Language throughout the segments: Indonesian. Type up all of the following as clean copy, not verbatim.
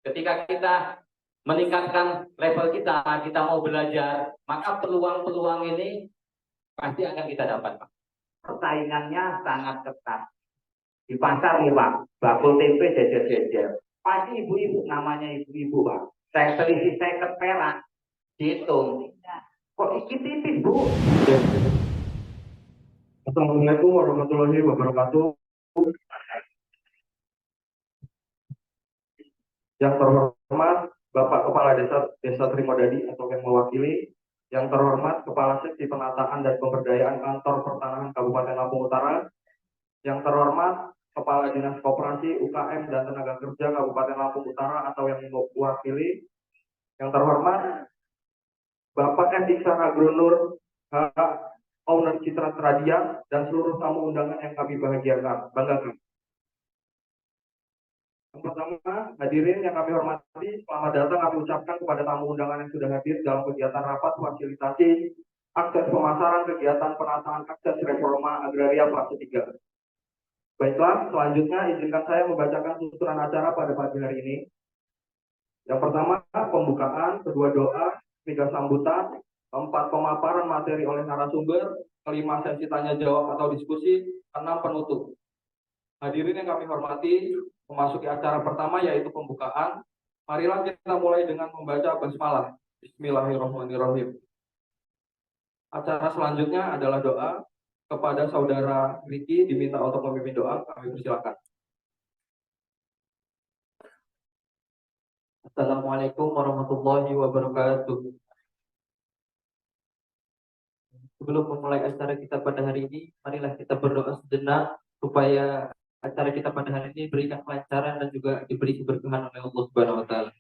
Ketika kita meningkatkan level kita mau belajar, maka peluang-peluang ini pasti akan kita dapat, Pak. Persaingannya sangat ketat. Di pasar nih, Pak, bakul tempe jejer-jejer. Pasti ibu-ibu, namanya ibu-ibu, Pak. Saya selisih saya perak, dihitung. Kok iki tipis, Bu? Assalamualaikum warahmatullahi wabarakatuh. Yang terhormat Bapak Kepala Desa Trimodadi atau yang mewakili, yang terhormat Kepala Seksi Penataan dan Pemberdayaan Kantor Pertanahan Kabupaten Lampung Utara, yang terhormat Kepala Dinas Koperasi, UKM dan Tenaga Kerja Kabupaten Lampung Utara atau yang mewakili, yang terhormat Bapak M. Iksan Agronur, owner Citra Tradia, dan seluruh tamu undangan yang kami banggakan. Yang pertama, hadirin yang kami hormati, selamat datang kami ucapkan kepada tamu undangan yang sudah hadir dalam kegiatan rapat fasilitasi akses pemasaran kegiatan penataan akses reforma agraria fase 3. Baiklah, selanjutnya izinkan saya membacakan susunan acara pada pagi hari ini. Yang pertama, pembukaan, kedua doa, tiga sambutan, keempat pemaparan materi oleh narasumber, kelima sesi tanya jawab atau diskusi, enam penutup. Hadirin yang kami hormati, memasuki acara pertama yaitu pembukaan. Marilah kita mulai dengan membaca basmalah. Bismillahirrahmanirrahim. Acara selanjutnya adalah doa. Kepada saudara Riki diminta untuk memimpin doa. Kami persilakan. Assalamualaikum warahmatullahi wabarakatuh. Sebelum memulai acara kita pada hari ini, marilah kita berdoa sejenak supaya acara kita pada hari ini berikan kelancaran dan juga diberi keberkahan oleh Allah Subhanahu wa taala.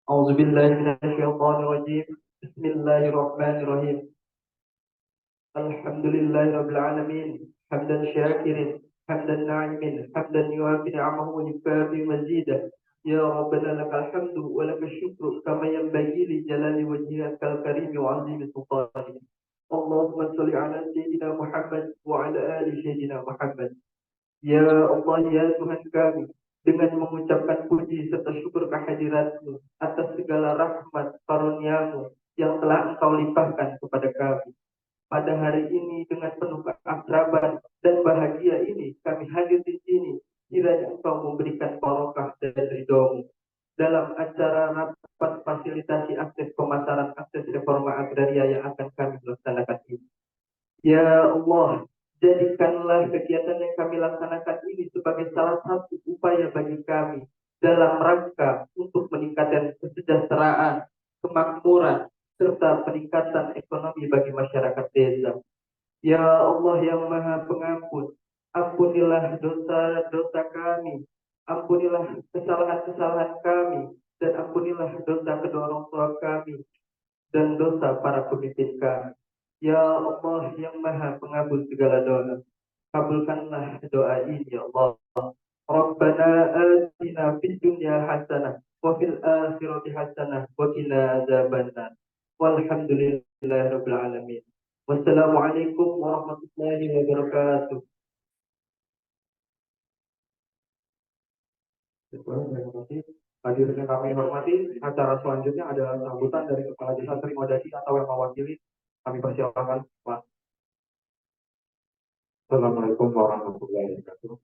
A'udzubillahi minasyaitonirrajim. Bismillahirrahmanirrahim. Alhamdulillahirabbil alamin. Hamdan syakirin, hamdan na'imin, hamdan yuwafi ni'amahu wa yukafi mazidah. Ya Rabbana lakal hamdu wa lakal syukru kama yanbaghi li jalali wajhikal karim wa 'azimi sultanik. Allahumma shalli ala sayyidina Muhammad wa ala ali sayyidina Muhammad. Ya Allah, ya Tuhan kami, dengan mengucapkan puji serta syukur kehadirat-Mu atas segala rahmat karunia-Mu yang telah Engkau limpahkan kepada kami. Pada hari ini dengan penuh keakraban dan bahagia ini kami hadir di sini. Kiranya Engkau memberikan barokah dan ridho-Mu dalam acara rapat fasilitasi akses pemasaran akses reforma agraria yang akan kami laksanakan ini. Ya Allah, jadikanlah kegiatan yang kami laksanakan ini sebagai salah satu upaya bagi kami dalam rangka untuk meningkatkan kesejahteraan, kemakmuran, serta peningkatan ekonomi bagi masyarakat desa. Ya Allah yang Maha Pengampun, ampunilah dosa-dosa kami, ampunilah kesalahan-kesalahan kami, dan ampunilah dosa kedua orang tua kami, dan dosa para pemimpin kami. Ya Allah yang Maha Pengabul segala doa, kabulkanlah doa ini ya Allah. Rabbana atina fid dunya hasanah wa fil akhirati hasanah wa qina adzabannar. Walhamdulillahirabbil alamin. Wassalamualaikum warahmatullahi wabarakatuh. Terima kasih. Hadirin yang kami hormati, acara selanjutnya adalah sambutan dari Kepala Desa Trimodadi atau yang mewakili. Kami persilakan, Pak. Assalamualaikum warahmatullahi wabarakatuh.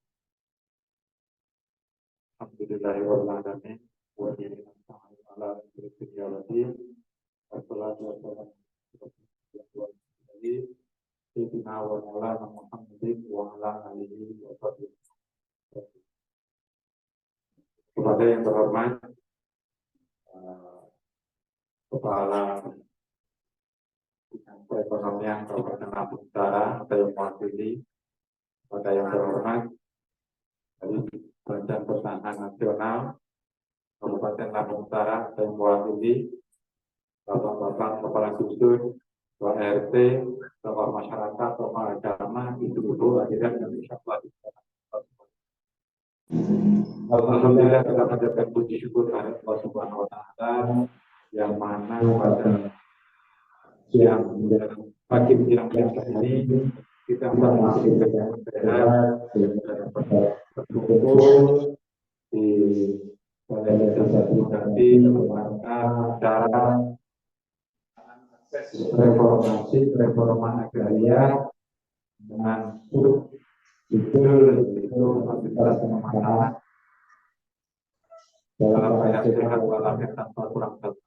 Alhamdulillahirrahmanirrahim. Wa ala wassalatu wassalamu Sayyidina wa maulana Muhammadin wa ala alihi wa sahbihi. Kepada yang terhormat Kepala Perekonomian Kabupaten Lampung Utara atau yang mewakili, kepada yang terhormat dari Badan Pertanahan Nasional Kabupaten Lampung Utara atau yang mewakili, Bapak-bapak Kepala Dusun, Ketua RT, tokoh masyarakat, tokoh agama, ibu-ibu, hadirin yang bisa Alhamdulillah kita panjatkan puji syukur kepada Allah Subhanahu wa taala yang mana pada siang pagi menjelang siang ini kita masih berkumpul di realisasi nanti merupakan cara reforma agraria dengan itu fasilitas pemasaran dalam rangka sehat walafiat tanpa kurang satu.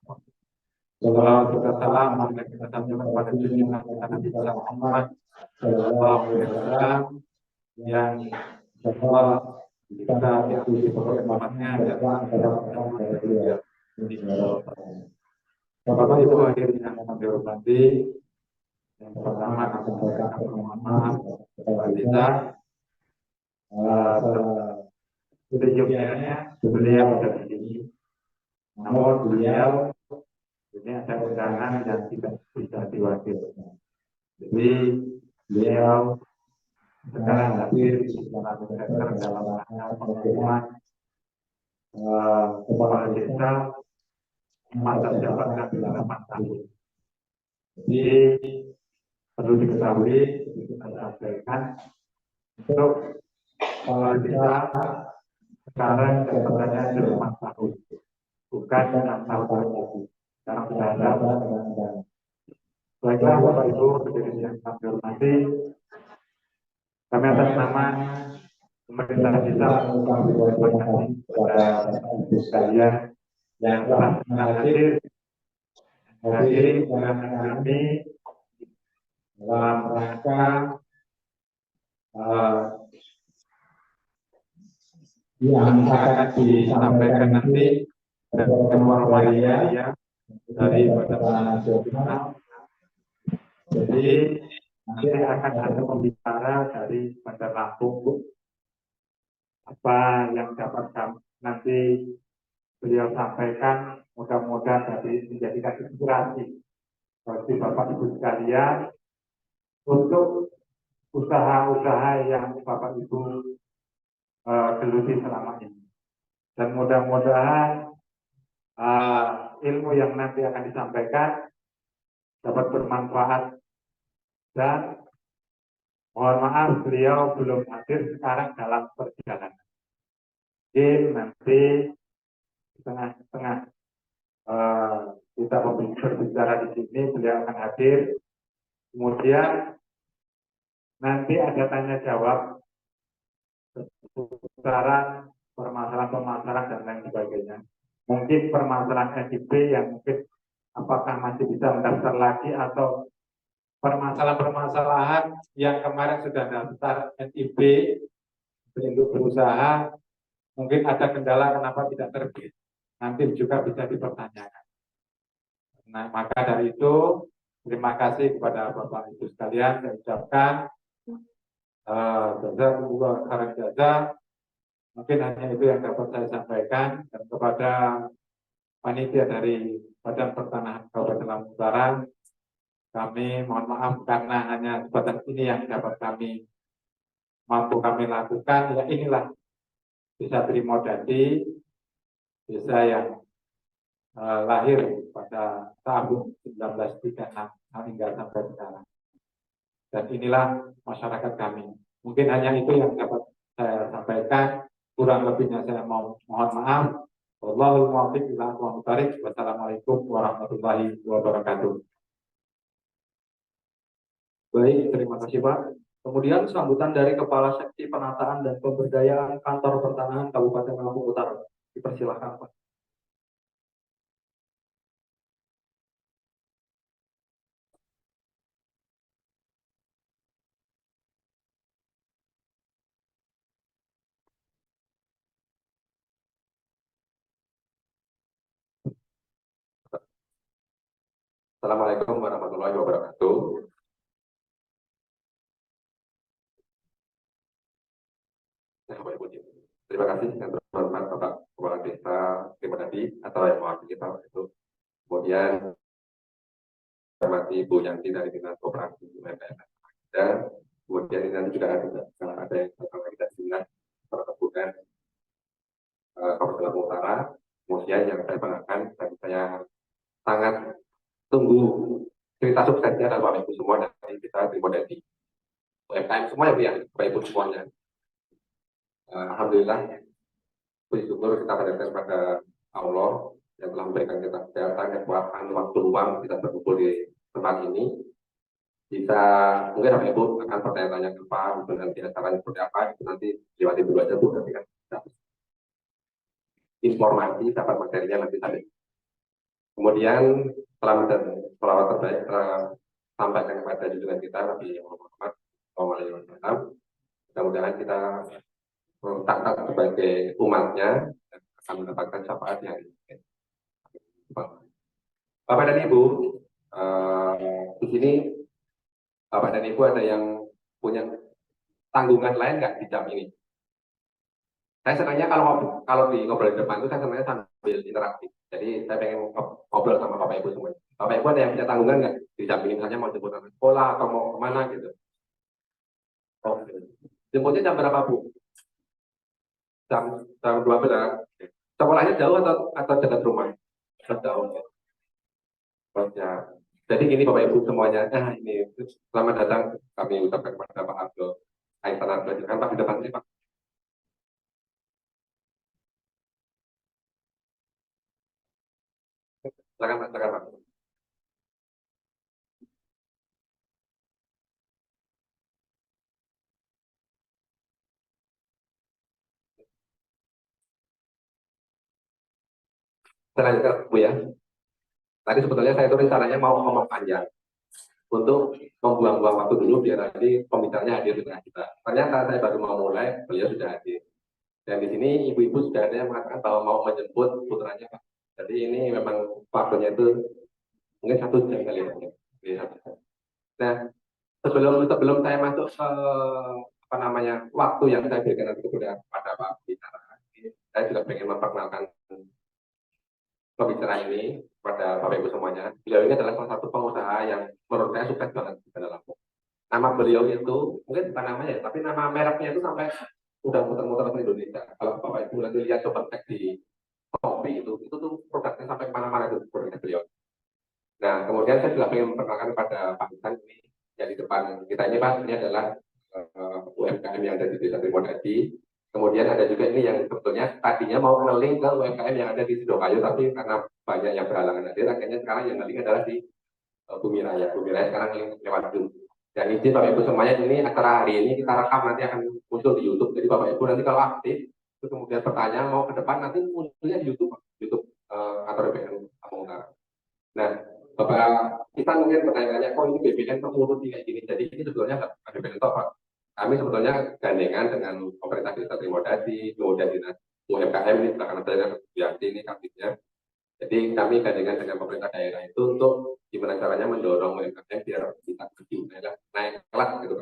Salawat kita salam kita sampaikan pada junjungan kita Nabi Muhammad Sallallahu Alaihi Wasallam yang Allah kita diakui sebagai umatnya dan dari beliau. Bapak Ibu hadirin yang kami hormati, yang pertama kami sampaikan permohonan maaf kepada kita. Sejujurnya beliau ada di sini, namun beliau ini ada undangan yang tidak bisa diwakilkan. Jadi beliau sekarang hadir secara direktur dalam rangka pengumuman kepala desa masa jabatan 8 tahun. Jadi perlu diketahui, kita sampaikan untuk kepala desa sekarang jabatannya 8 tahun, bukan 6 tahun lagi. Karena sudah ada. Baiklah Bapak Ibu, hadirin yang kami hormati, kami atas nama pemerintah desa mengucapkan terima kasih kepada Ibu sekalian yang telah hadir dengan kami dalam rangka yang akan disampaikan nanti dan informasinya dari Badan Nasional. Jadi nanti akan ada pembicara dari Bandar Lampung. Apa yang dapat nanti beliau sampaikan, mudah-mudahan dapat menjadikan inspirasi bagi Bapak Ibu sekalian untuk usaha-usaha yang Bapak Ibu geluti selama ini. Dan mudah-mudahan ilmu yang nanti akan disampaikan dapat bermanfaat. Dan mohon maaf beliau belum hadir sekarang dalam perjalanan. Mungkin nanti tengah-tengah kita berbicara di sini beliau akan hadir. Kemudian nanti ada tanya jawab seputaran permasalahan-permasalahan dan lain sebagainya. Mungkin permasalahan NIB yang mungkin apakah masih bisa mendaftar lagi atau permasalahan-permasalahan yang kemarin sudah daftar NIB untuk berusaha, mungkin ada kendala kenapa tidak terbit, nanti juga bisa dipertanyakan. Nah, maka dari itu terima kasih kepada Bapak Ibu sekalian, saya ucapkan jazakumullah khairan jazaa. Mungkin hanya itu yang dapat saya sampaikan, dan kepada panitia dari Badan Pertanahan Kabupaten Lampung Utara, kami mohon maaf karena hanya sebatas ini yang dapat mampu kami lakukan. Ya inilah Desa Trimodadi, desa yang lahir pada tahun 1936 hingga sampai sekarang. Dan inilah masyarakat kami. Mungkin hanya itu yang dapat saya sampaikan. Kurang lebihnya saya mohon maaf. Wallahul muwaffiq ila aqwamit thoriq. Wassalamualaikum warahmatullahi wabarakatuh. Baik, terima kasih Pak. Kemudian sambutan dari Kepala Seksi Penataan dan Pemberdayaan Kantor Pertanahan Kabupaten Lampung Utara. Dipersilakan Pak. Assalamualaikum warahmatullahi wabarakatuh. Terima kasih yang terhormat Bapak Kepala Desa Trimodadi atau yang mewakili kita itu. Kemudian hormati Ibu Yanti dari Dinas Koperasi UMKM. Dan kemudian ini nanti juga ada yang kita Dinas Perkebunan Kabupaten Lampung Utara. Kemudian yang saya banggakan dan saya sangat tunggu cerita suksesnya dan Bapak Ibu semua dari kita Trimodadi. UMKM semua ya Bu ya, Bapak Ibu semuanya. Alhamdulillah puji syukur kita panjatkan pada Allah yang telah memberikan kita kesehatan, kekuatan, waktu luang kita berkumpul di tempat ini. Bisa mungkin Bapak Ibu akan bertanya-tanya ke Pak, itu nanti acaranya seperti apa, itu nanti lewati dulu aja Bu, nanti kan dapat informasi, dapat materinya nanti tadi. Kemudian selamat dan selawat terbaik sampaikan kepada junjungan kita Nabi Muhammad SAW. Mudah-mudahan kita tercatat sebagai umatnya dan akan mendapatkan syafaat yang Bapak dan Ibu, di sini Bapak dan Ibu ada yang punya tanggungan lain nggak di jam ini? Saya senangnya kalau di ngobrol di depan itu saya senangnya sambil interaktif. Jadi saya pengen ngobrol sama Bapak Ibu semua. Bapak Ibu ada yang punya tanggungan nggak di jam ini? Misalnya mau jemput anak sekolah atau mau kemana gitu? Oke. Jemputnya jam berapa Bu? Jam 12. Sekolahnya jauh atau dekat rumah? Jauh. Oh, ya. Jadi gini Bapak Ibu semuanya, ini selamat datang kami ucapkan kepada Pak Abdul Aitan Abdul, kan Pak di depan sini Pak. Silakan Pak, silakan Pak. Saya lanjutkan Bu ya. Tadi sebetulnya saya itu rencananya mau ngomong panjang untuk membuang-buang waktu dulu biar nanti pembicaranya hadir di tengah kita. Ternyata saya baru mau mulai, beliau sudah hadir. Dan di sini ibu-ibu sudah ada yang mengatakan bahwa mau menjemput putranya Pak. Jadi ini memang waktunya itu mungkin 1 jam kali ya. Nah, sebelum saya masuk ke apa namanya waktu yang saya berikan nanti kepada Pak Bicara, saya juga ingin memperkenalkan pembicara ini kepada Bapak Ibu semuanya. Beliau ini adalah salah satu pengusaha yang menurut saya sukses banget di Bandar Lampung. Nama beliau itu mungkin bukan namanya ya, tapi nama mereknya itu sampai udah muter-muter ke Indonesia. Kalau Bapak Ibu nanti lihat coba cek di Shopee itu tuh produknya sampai kemana-mana itu produknya beliau. Nah, kemudian saya juga ingin memperkenalkan kepada Pak Isan ini yang di depan kita ini Pak, ini adalah UMKM yang ada di Desa Trimodadi. Kemudian ada juga ini yang sebetulnya tadinya mau ngeling ke UMKM yang ada di Sidokayu, tapi karena banyak yang berhalangan hadir, akhirnya sekarang yang ngeling adalah di Bumi Raya. Bumi Raya sekarang ngeling lewat Zoom. Dan izin Bapak Ibu semuanya, ini acara hari ini kita rekam nanti akan muncul di YouTube. Jadi Bapak Ibu nanti kalau aktif, itu kemudian pertanyaan mau ke depan nanti munculnya di YouTube, atau BPN Lampung Utara. Nah, Bapak kita mungkin bertanya-tanya, kok ini BPN kok ngurus kayak gini? Jadi ini sebetulnya nggak BPN top, Pak. Kami sebetulnya gandengan dengan pemerintah Desa Trimodadi, kemudian dinas UMKM ini belakang saya Bianti ini kapitnya. Jadi kami gandengan dengan pemerintah daerah itu untuk gimana caranya mendorong UMKM biar bisa naik kelas gitu.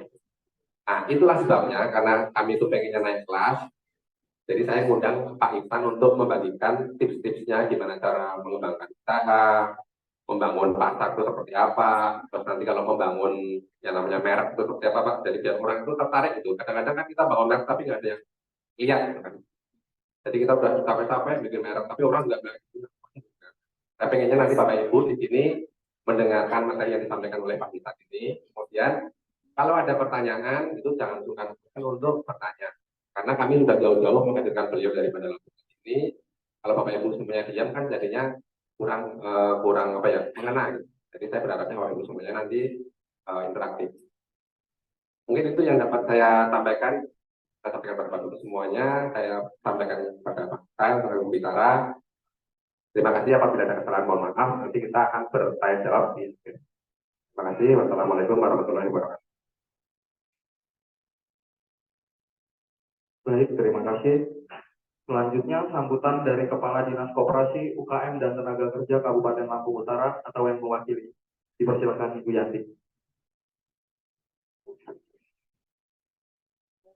Nah, itulah sebabnya karena kami itu pengennya naik kelas. Jadi saya ngundang Pak Iksan untuk membagikan tips-tipsnya gimana cara mengembangkan usaha, membangun pasar itu seperti apa, terus nanti kalau membangun yang namanya merek itu seperti apa Pak, jadi biar orang itu tertarik gitu. Kadang-kadang kan kita bangun merek tapi nggak ada yang lihat gitu kan. Jadi kita udah capek-capek bikin merek tapi orang nggak gitu. Saya pengennya nanti Bapak Ibu di sini mendengarkan materi yang disampaikan oleh Pak Iksan ini, kemudian kalau ada pertanyaan itu jangan sungkan untuk bertanya, karena kami sudah jauh-jauh menghadirkan beliau dari Bandar Lampung ini. Kalau Bapak Ibu semuanya diam kan jadinya kurang apa ya mengena. Gitu. Jadi saya berharapnya Bapak Ibu semuanya nanti interaktif. Mungkin itu yang dapat saya sampaikan. Saya sampaikan kepada Bapak Ibu semuanya. Saya sampaikan kepada Pak Kang, para pembicara. Terima kasih apabila ada kesalahan mohon maaf. Nanti kita akan bertanya jawab di sini. Terima kasih. Wassalamualaikum warahmatullahi wabarakatuh. Baik, terima kasih. Selanjutnya, sambutan dari Kepala Dinas Koperasi, UKM, dan Tenaga Kerja Kabupaten Lampung Utara atau yang mewakili. Dipersilakan Ibu Yanti.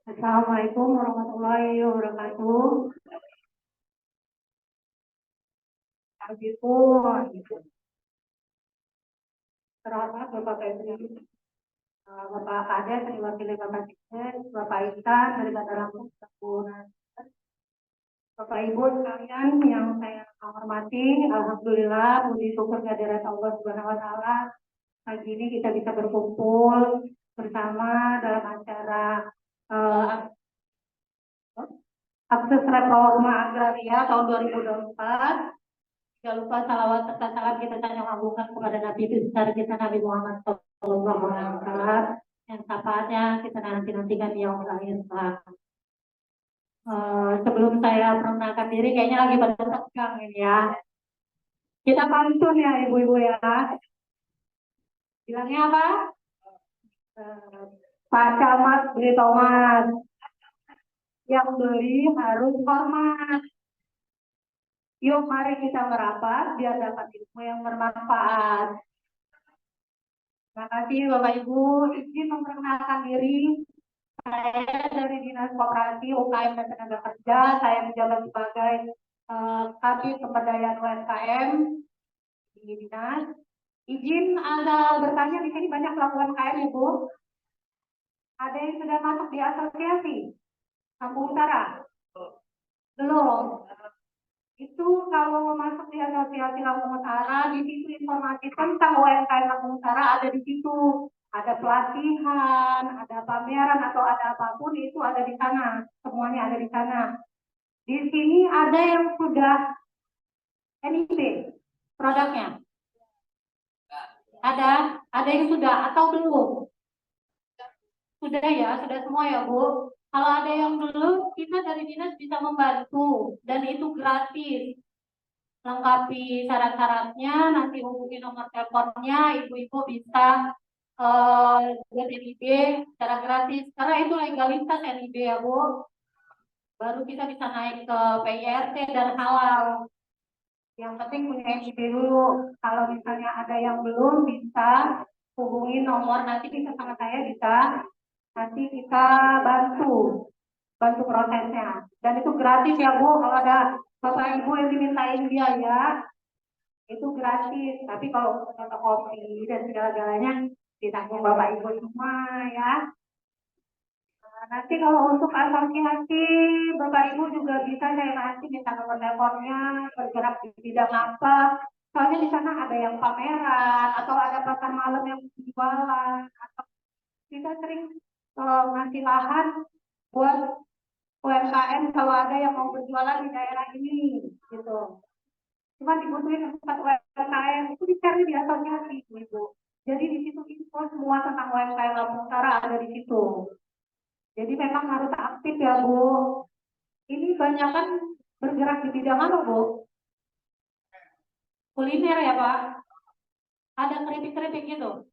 Assalamualaikum warahmatullahi wabarakatuh. Ibu, terhormat Bapak Presiden, Bapak Kades, diwakili Bapak Sekjen, Bapak Isan dari Bandar Lampung, Bapak Ibu sekalian yang saya hormati, alhamdulillah puji syukur kehadirat Allah Subhanahu wa taala. Pagi ini kita bisa berkumpul bersama dalam acara akses reforma agraria tahun 2024. Jangan lupa salawat serta salam kita tanyakan kepada Nabi besar kita Nabi Muhammad SAW yang syafaatnya kita nantikan di yaumul akhir kelak. Sebelum saya perkenalkan diri, kayaknya lagi pada tegang ini ya. Kita pantun ya ibu-ibu ya. Bilangnya apa? Pak Camat beli tomat. Yang beli harus hormat. Yuk mari kita merapat biar dapat ilmu yang bermanfaat. Terima kasih Bapak Ibu. Izin memperkenalkan diri. Saya dari Dinas Koperasi UKM dan Tenaga Kerja. Saya menjabat sebagai Kabid Pemberdayaan UMKM di Dinas. Izin Anda bertanya, di sini banyak pelaku UMKM Ibu. Ada yang sudah masuk di asosiasi Lampung Utara? Belum. Itu kalau masuk di asosiasi Lampung Utara, di situ informasi tentang UMKM Lampung Utara ada di situ. Ada pelatihan, ada pameran atau ada apapun itu ada di sana. Semuanya ada di sana. Di sini ada yang sudah NIP produknya. Ada yang sudah atau belum? Sudah ya, sudah semua ya Bu. Kalau ada yang belum, kita dari dinas bisa membantu dan itu gratis. Lengkapi syarat-syaratnya, nanti hubungi nomor teleponnya, ibu-ibu bisa buat NIB secara gratis. Karena itu legalitas NIB ya Bu. Baru kita bisa naik ke PIRT dan halal. Yang penting punya NIB dulu. Kalau misalnya ada yang belum, bisa hubungi nomor, nanti bisa sama saya, bisa. Nanti kita bantu prosesnya. Dan itu gratis ya Bu. Kalau ada Bapak Ibu yang dimintain biaya, itu gratis. Tapi kalau untuk fotokopi dan segala-galanya ditanggung Bapak Ibu semua ya. Nanti kalau untuk asosiasi, Bapak Ibu juga bisa saya kasih minta nomor teleponnya, bergerak di bidang apa. Soalnya di sana ada yang pameran, atau ada pasar malam yang jualan, atau kita sering ngasih lahan buat UMKM kalau ada yang mau berjualan di daerah ini, gitu. Cuma dibutuhin tempat UMKM, itu dicari di asosiasi, Ibu. Jadi di situ info semua tentang UMKM Lampung Utara ada di situ. Jadi memang harus aktif ya Bu. Ini banyak kan bergerak di bidang apa Bu? Kuliner ya Pak? Ada keripik-keripik gitu?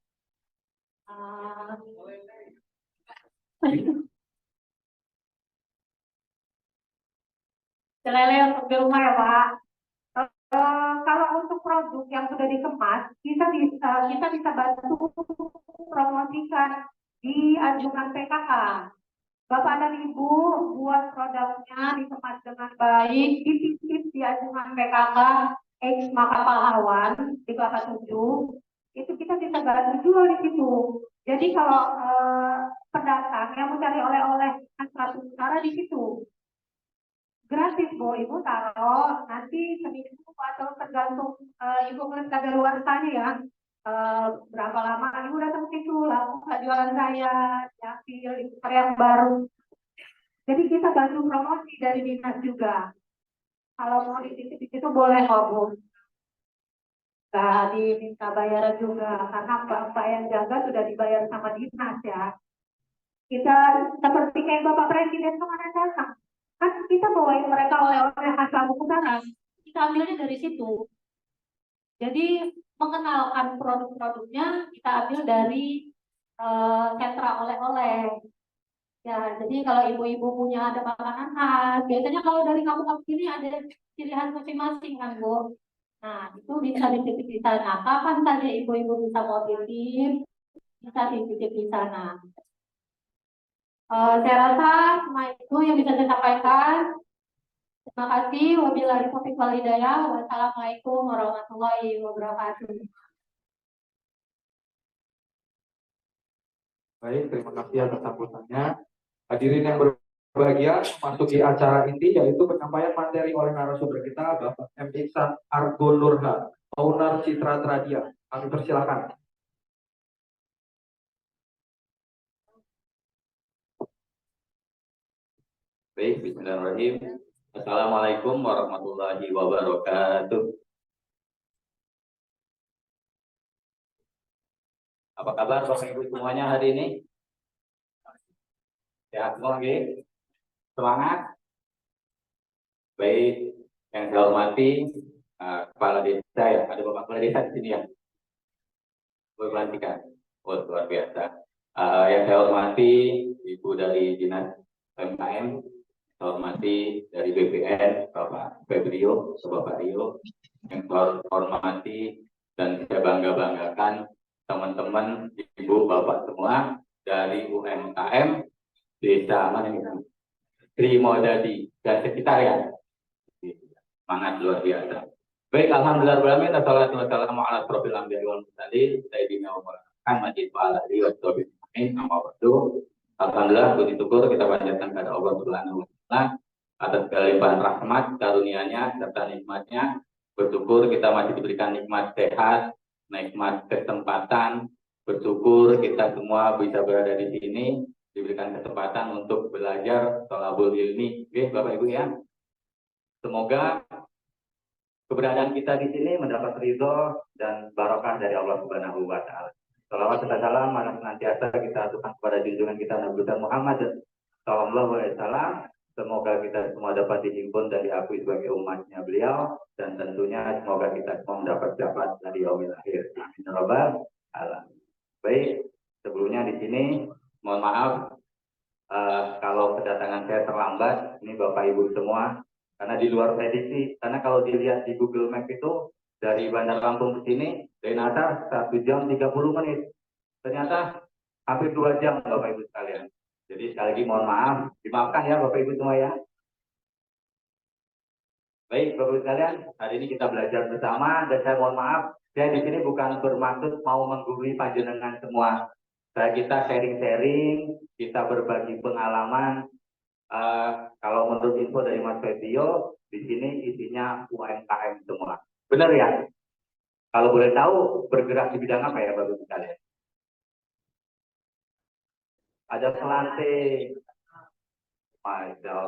Lele untuk di rumah ya Pak. Kalau untuk produk yang sudah dikemas, kita bisa bantu promosikan di anjungan PKK. Bapak dan Ibu buat produknya dikemas dengan baik, dititip di anjungan PKK X Maka Pahlawan di Kelapa 7, itu kita bisa bantu jual di situ. Jadi kalau pendatang yang mencari oleh-oleh khas Lampung Utara di situ gratis Bu, Ibu taruh nanti seminggu atau tergantung Ibu ngeliat kadaluarsanya ya. Berapa lama Ibu datang ke situ, langsung jualan saya, diambil yang baru. Jadi kita bantu promosi dari dinas juga. Kalau mau dititip di situ boleh kok Bu. Nggak diminta bayaran juga, karena Bapak yang jaga sudah dibayar sama dinas ya. Kita seperti kayak Bapak Presiden kemarin datang. Kan kita bawain mereka oleh-oleh khas Lampung Utara, kita ambilnya dari situ. Jadi mengenalkan produk-produknya kita ambil dari sentra oleh-oleh. Ya, jadi kalau ibu-ibu punya ada makanan khas, biasanya kalau dari kampung-kampung ini ada ciri khas masing-masing kan Bu. Nah, itu bisa dititip di sana. Kapan saja ibu-ibu bisa mau titip, bisa dititip di sana. Saya rasa cuma itu yang bisa saya sampaikan. Terima kasih. Wabillahi taufiq wal hidayah. Wassalamualaikum warahmatullahi wabarakatuh. Baik, terima kasih atas sambutannya. Hadirin yang berbahagia, memasuki acara inti yaitu penyampaian materi oleh narasumber kita, Bapak M. Iksan Argo Nurha, owner Citra Tradia. Kami persilakan. Baik, bismillahirrahmanirrahim. Assalamualaikum warahmatullahi wabarakatuh. Apa kabar Bapak Ibu semuanya hari ini? Sehat semua, nggih? Semangat? Baik, yang saya hormati Kepala Desa ya, ada Bapak Kepala Desa di sini ya. Berpelantikan, luar biasa. Yang saya hormati Ibu dari Dinas UMKM, saya hormati dari BPN Bapak Febrio, Bapak Rio, yang saya hormati dan saya banggakan teman-teman Ibu Bapak semua dari UMKM Desa mana ini? Trimodadi dan sekitar ya. Semangat luar biasa. Baik, alhamdulillah wassalatu wassalamu ala asrofil anbiya'i wal mursalin sayyidina wa maulana Muhammadin wa ala alihi washabihi amma ba'du. Alhamdulillah puji syukur kita panjatkan kepada Allah Subhanahu wa taala atas kelimpahan rahmat, karunia-Nya serta nikmatnya. Bersyukur kita masih diberikan nikmat sehat, nikmat kesempatan. Bersyukur kita semua bisa berada di sini, diberikan kesempatan untuk belajar thalabul ilmi. Oke, Bapak Ibu ya. Semoga keberadaan kita di sini mendapat ridho dan barokah dari Allah Subhanahu wa taala. Salawat serta salam senantiasa kita aturkan kepada junjungan kita Nabi Muhammad sallallahu alaihi wasallam. Semoga kita semua dapat dihimpun dan diakui sebagai umatnya beliau, dan tentunya semoga kita semua mendapat syafaat dari yaumil akhir. Amin ya rabbal alamin. Baik, sebelumnya di sini mohon maaf kalau kedatangan saya terlambat. Ini Bapak Ibu semua, karena di luar prediksi. Karena kalau dilihat di Google Map itu dari Bandar Lampung ke sini dari Natar 1 jam 30 menit. Ternyata hampir 2 jam Bapak Ibu sekalian. Jadi sekali lagi mohon maaf, dimaafkan ya Bapak Ibu semua ya. Baik Bapak Ibu sekalian, hari ini kita belajar bersama dan saya mohon maaf, saya di sini bukan bermaksud mau menggurui panjenengan semua. Kita sharing-sharing, kita berbagi pengalaman. Kalau menurut info dari Mas Febio, di sini isinya UMKM semua. Benar ya? Kalau boleh tahu, bergerak di bidang apa ya Bapak Ibu sekalian? Ada pelanting,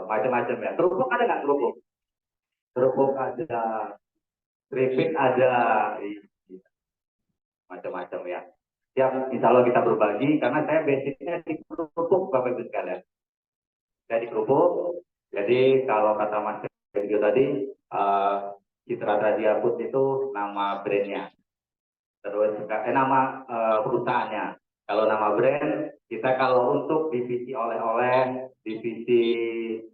macam-macam ya. Kerupuk ada nggak kerupuk? Kerupuk ada, keripik ada, macam-macam ya. Siap, insya Allah kita berbagi, karena saya basicnya di kerupuk Bapak Ibu sekalian. Saya di kerupuk, jadi kalau kata Mas Febio tadi, Citra Radia Food itu nama brandnya. Terus nama perusahaannya. Kalau nama brand, kita kalau untuk divisi oleh-oleh, divisi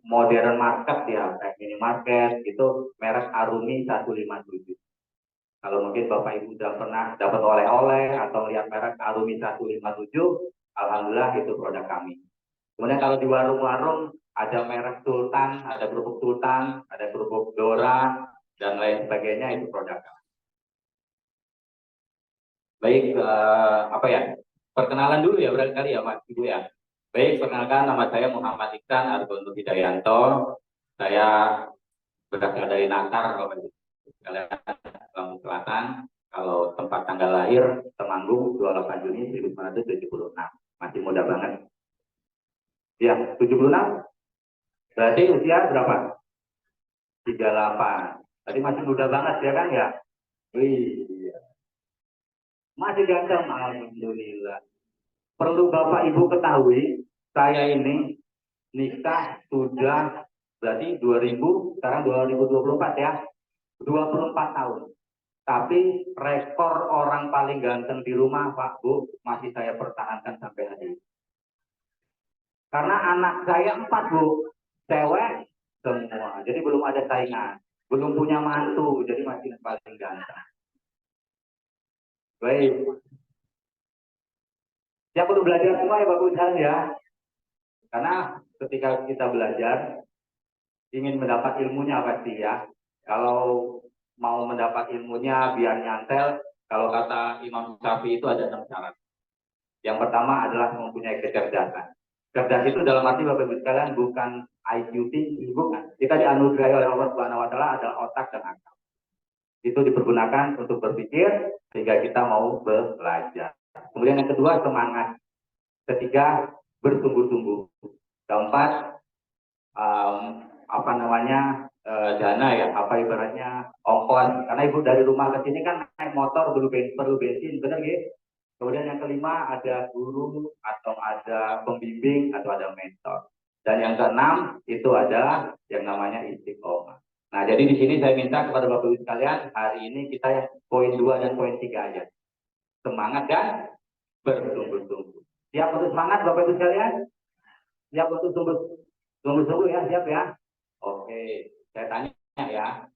modern market ya, kayak minimarket, itu merek Arumi 157. Kalau mungkin Bapak Ibu sudah pernah dapat oleh-oleh atau lihat merek Arumi 157, alhamdulillah itu produk kami. Kemudian kalau di warung-warung ada merek Sultan, ada kerupuk Sultan, ada kerupuk Dora, dan lain sebagainya, itu produk kami. Baik, apa ya? Perkenalan dulu ya barangkali ya Mas Ibu ya. Baik, perkenalkan nama saya Muhammad Iksan Argono Hidayanto. Saya berasal dari Natar, Bapak Ibu sekalian, Lampung Selatan. Kalau tempat tanggal lahir Temanggung 28 Juni 1976. Masih muda banget. Ya, 76. Berarti usia berapa? 38. Tadi masih muda banget ya kan ya? Wih. Masih ganteng, alhamdulillah. Perlu Bapak Ibu ketahui, saya ini nikah sudah berarti 2000, sekarang 2024 ya. 24 tahun. Tapi rekor orang paling ganteng di rumah Pak Bu masih saya pertahankan sampai hari ini. Karena anak saya 4 Bu, cewek semua. Jadi belum ada saingan, belum punya mantu, jadi masih paling ganteng. Baik. Ya perlu belajar semua ya Bapak Ibu ya. Karena ketika kita belajar, ingin mendapat ilmunya pasti ya. Kalau mau mendapat ilmunya biar nyantel, kalau kata Imam Syafi'i itu ada 6 syarat. Yang pertama adalah mempunyai kecerdasan. Cerdas itu dalam arti Bapak Ibu sekalian bukan IQ tinggi, bukan. Kita dianugerahi oleh Allah Subhanahu wa taala adalah otak dan akal. Itu dipergunakan untuk berpikir sehingga kita mau belajar. Kemudian yang kedua semangat. Ketiga bersungguh-sungguh. Keempat apa namanya dana ya, apa ibaratnya ongkos, karena ibu dari rumah ke sini kan naik motor perlu bensin, bener gitu. Kemudian yang kelima ada guru atau ada pembimbing atau ada mentor. Dan yang keenam itu ada yang namanya istiqomah. Nah, jadi di sini saya minta kepada Bapak Ibu sekalian, hari ini kita yang poin 2 dan poin 3 aja. Semangat dan bersungguh-sungguh. Siap untuk semangat Bapak Ibu sekalian? Siap untuk sungguh-sungguh ya, siap ya? Oke, saya tanya ya.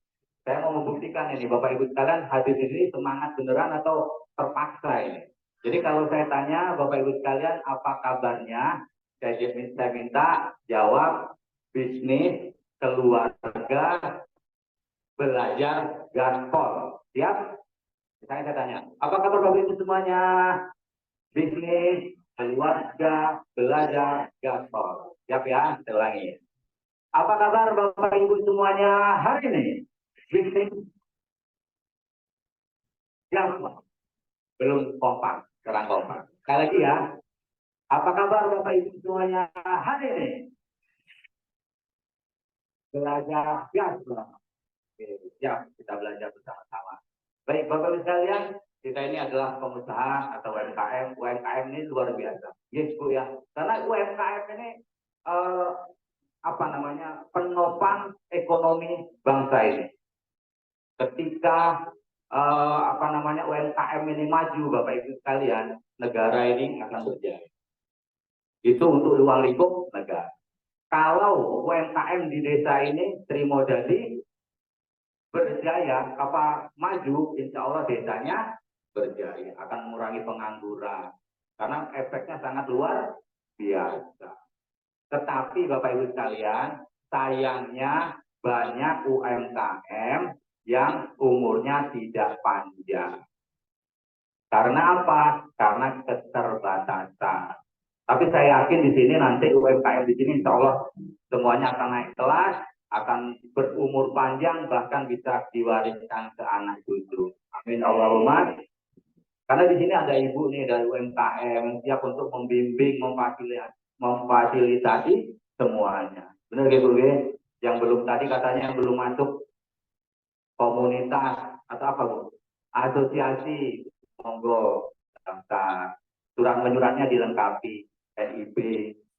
Saya mau membuktikan ini Bapak Ibu sekalian, hadir ini semangat beneran atau terpaksa ini. Jadi kalau saya tanya Bapak Ibu sekalian, apa kabarnya? Saya minta jawab bisnis, keluarga, belajar, gaspol. Siap? Saya tanya, apa kabar Bapak Ibu semuanya? Bisnis, keluarga, belajar, gaspol. Siap ya? Saya ulangi. Apa kabar Bapak Ibu semuanya hari ini? Bisnis, gaspol. Belum kompak, kurang kompak. Sekali lagi ya. Apa kabar Bapak Ibu semuanya hari ini? Belajar gaspol. Oke, siap, kita belajar bersama-sama. Baik, Bapak Ibu sekalian, kita ini adalah pengusaha atau UMKM. UMKM ini luar biasa. Yes, Bu ya. Karena UMKM ini apa namanya? Penopang ekonomi bangsa ini. Ketika apa namanya UMKM ini maju, Bapak Ibu sekalian, negara ini akan berjaya. Itu untuk ruang lingkup negara. Kalau UMKM di desa ini terima jadi berjaya, apa maju, insya Allah desanya berjaya, akan mengurangi pengangguran. Karena efeknya sangat luar biasa. Tetapi Bapak Ibu sekalian, sayangnya banyak UMKM yang umurnya tidak panjang. Karena apa? Karena keterbatasan. Tapi saya yakin di sini nanti UMKM di sini insya Allah semuanya akan naik kelas, akan berumur panjang, bahkan bisa diwariskan ke anak cucu. Amin Allahumma. Karena di sini ada ibu nih dari UMKM siap untuk membimbing, memfasilitasi semuanya. Benar gitu, Bu? Yang belum tadi katanya yang belum masuk komunitas atau apa, Bu? Asosiasi, monggo daftar. Surat menyuratnya dilengkapi. NIB,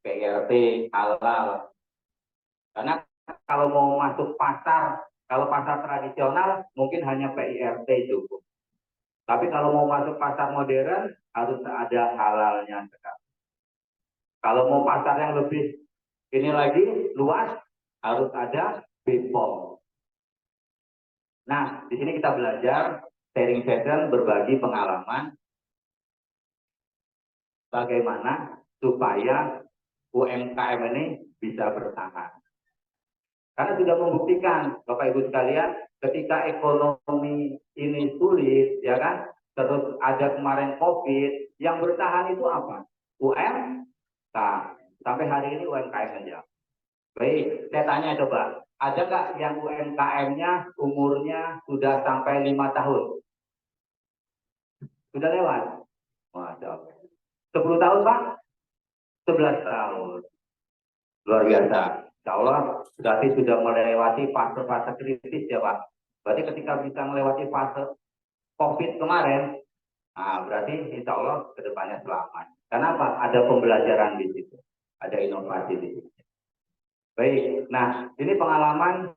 PRT, halal. Karena kalau mau masuk pasar, kalau pasar tradisional mungkin hanya PIRT cukup. Tapi kalau mau masuk pasar modern harus ada halalnya sekarang. Kalau mau pasar yang lebih ini lagi luas harus ada BPOM. Nah, di sini kita belajar sharing session, berbagi pengalaman bagaimana supaya UMKM ini bisa bertahan. Karena sudah membuktikan, Bapak Ibu sekalian, ketika ekonomi ini sulit, ya kan, terus ada kemarin COVID, yang bertahan itu apa? UMKM. Sampai hari ini UMKM saja. Baik, saya tanya coba, ada nggak yang UMKM-nya umurnya sudah sampai 5 tahun? Sudah lewat? Masya Allah. 10 tahun, Pak? 11 tahun. Luar biasa. Insya Allah berarti sudah melewati fase-fase kritis ya Pak. Berarti ketika bisa melewati fase COVID kemarin, nah berarti insya Allah kedepannya selamat. Kenapa? Ada pembelajaran di situ, ada inovasi di situ. Baik, nah ini pengalaman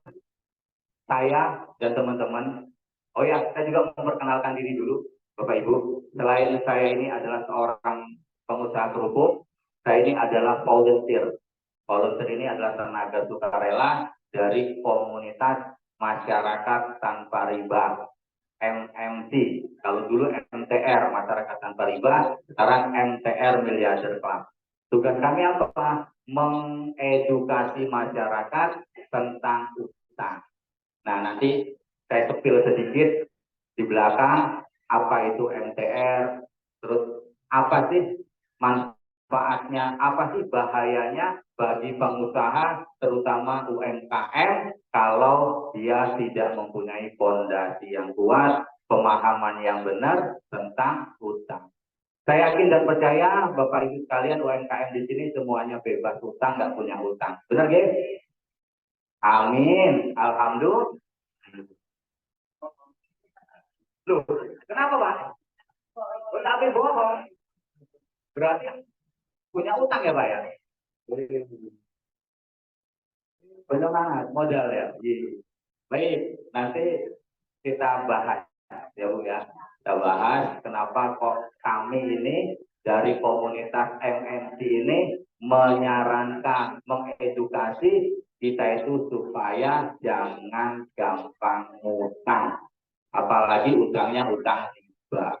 saya dan teman-teman. Oh ya, saya juga memperkenalkan diri dulu, Bapak Ibu. Selain saya ini adalah seorang pengusaha kerupuk, saya ini adalah volunteer. Volunteer ini adalah tenaga sukarela dari komunitas masyarakat tanpa riba, MMT. Kalau dulu MTR, masyarakat tanpa riba, sekarang MTR Miliarder Club. Tugas kami apa? Mengedukasi masyarakat tentang utang. Nah, nanti saya sepil sedikit di belakang apa itu MTR, terus apa sih manfaatnya, apa sih bahayanya bagi pengusaha, terutama UMKM, kalau dia tidak mempunyai fondasi yang kuat, pemahaman yang benar tentang utang. Saya yakin dan percaya Bapak Ibu sekalian UMKM di sini semuanya bebas utang, nggak punya utang. Benar, guys? Amin. Alhamdulillah. Loh, kenapa Pak? Oh, tapi bohong. Berarti punya utang ya Pak ya? Banyak banget modal ya. Iya. Baik, nanti kita bahas ya Bu ya. Kita bahas kenapa kok kami ini dari komunitas MNC ini menyarankan, mengedukasi kita itu supaya jangan gampang ngutang. Apalagi utangnya utang riba.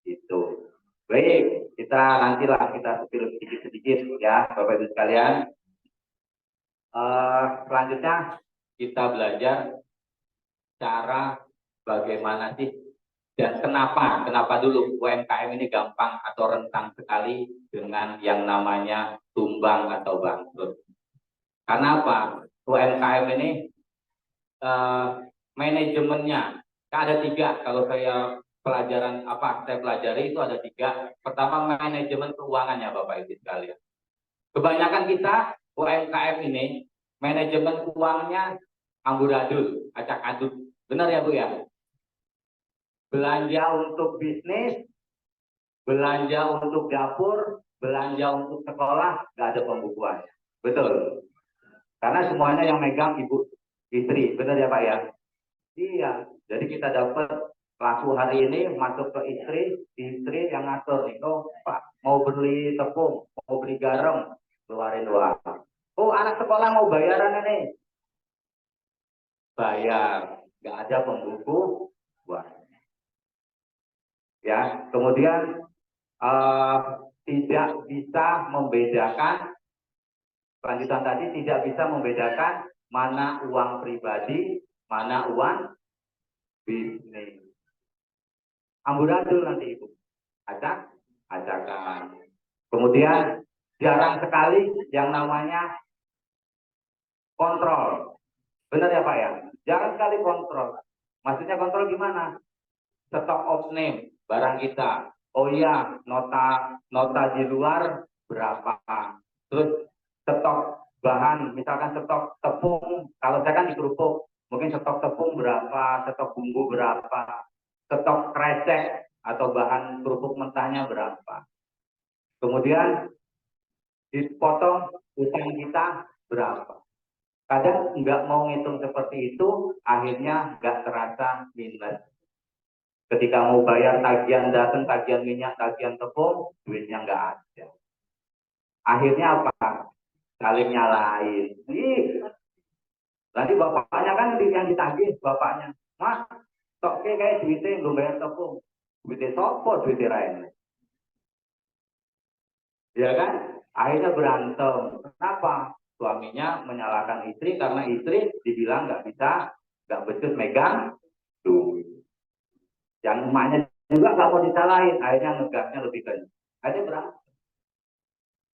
Gitu. Baik, kita nantilah kita spill sedikit-sedikit ya Bapak Ibu sekalian. Selanjutnya kita belajar cara bagaimana sih dan kenapa dulu UMKM ini gampang atau rentan sekali dengan yang namanya tumbang atau bangkrut. Karena apa? UMKM ini manajemennya ada 3. Kalau saya pelajaran saya pelajari itu ada 3. Pertama, manajemen keuangannya Bapak Ibu sekalian. Kebanyakan kita UMKM ini manajemen keuangannya amburadul, acak-adut. Benar ya Bu ya? Belanja untuk bisnis, belanja untuk dapur, belanja untuk sekolah, nggak ada pembukuannya. Betul. Karena semuanya yang megang ibu istri, benar ya Pak ya? Iya. Jadi kita dapat laku hari ini masuk ke istri yang ngatur nih. Oh Pak, mau beli tepung, mau beli garam, keluarin uang. Oh anak sekolah mau bayaran ini, bayar, nggak ada pembuku, buat. Ya, kemudian tidak bisa membedakan, lanjutan tadi tidak bisa membedakan mana uang pribadi, mana uang bisnis. Amburadul nanti Ibu, acakan. Kemudian jarang sekali yang namanya kontrol. Benar ya Pak ya? Jarang sekali kontrol. Maksudnya kontrol gimana? Stock of name barang kita. Oh iya, nota di luar berapa? Terus stok bahan, misalkan stok tepung, kalau saya kan di kerupuk, mungkin stok tepung berapa, stok bumbu berapa, stok krecek atau bahan kerupuk mentahnya berapa. Kemudian dipotong utang kita berapa. Kadang nggak mau ngitung seperti itu, akhirnya nggak terasa minus. Ketika mau bayar tagihan datang, tagihan minyak, tagihan tepung, duitnya nggak ada. Akhirnya apa? Saling nyalain. Nanti bapaknya kan yang ditagih, bapaknya. Mas, tok kayak duitnya belum bayar tepung. Duitnya sopo, duitnya lain. Ya kan? Akhirnya berantem. Kenapa? Suaminya menyalahkan istri karena istri dibilang nggak becus megang duit. Yang emaknya juga nggak mau disalahin, akhirnya ngegasnya lebih kencang. Akhirnya berantem.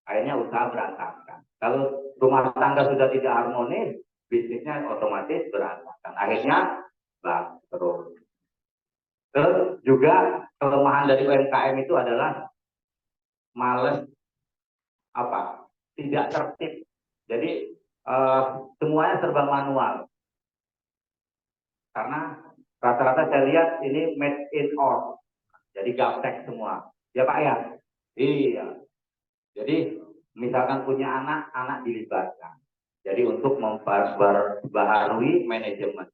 Akhirnya usaha berantakan. Kalau rumah tangga sudah tidak harmonis, bisnisnya otomatis berantakan. Akhirnya bangkrut. Terus juga kelemahan dari UMKM itu adalah males tidak tertib. Jadi semuanya serba manual. Karena rata-rata saya lihat ini made in order. Jadi gaptek semua. Ya Pak ya? Iya. Jadi misalkan punya anak dilibatkan. Jadi untuk memperbaharui manajemen.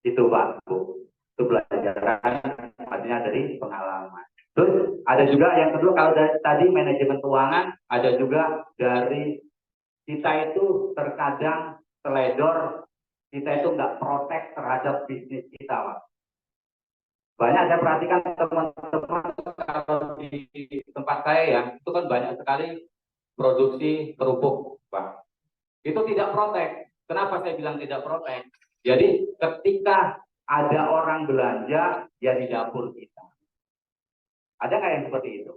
Itu Pak Bu. Itu pelajaran artinya dari pengalaman. Terus ada juga yang kedua, kalau tadi manajemen keuangan, ada juga dari kita itu terkadang teledor, kita itu nggak protek terhadap bisnis kita, Pak. Banyak saya perhatikan teman-teman kalau di tempat saya ya, itu kan banyak sekali produksi kerupuk, Pak. Itu tidak protek. Kenapa saya bilang tidak protek? Jadi ketika ada orang belanja, ya di dapur kita. Ada nggak yang seperti itu?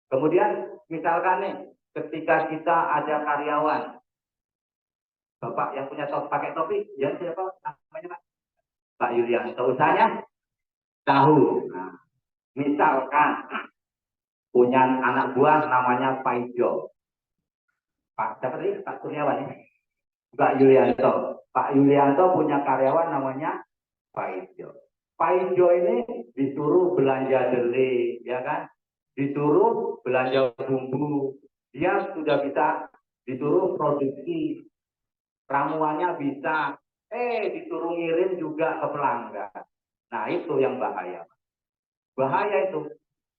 Kemudian misalkan nih, ketika kita ada karyawan, Bapak yang punya pakai topi, ya siapa namanya Pak? Pak Yulianto, usahanya tahu. Nah, misalkan punya anak buah namanya Pak Ijo. Pak siapa tadi? Pak Kurniawan ini. Pak Yulianto. Pak Yulianto punya karyawan namanya Pak Ijo. Pak Ijo ini disuruh belanja deli, ya kan? Disuruh belanja bumbu. Dia sudah bisa disuruh produksi. Ramuannya bisa. Disuruh ngirim juga ke pelanggan. Nah, itu yang bahaya. Bahaya itu.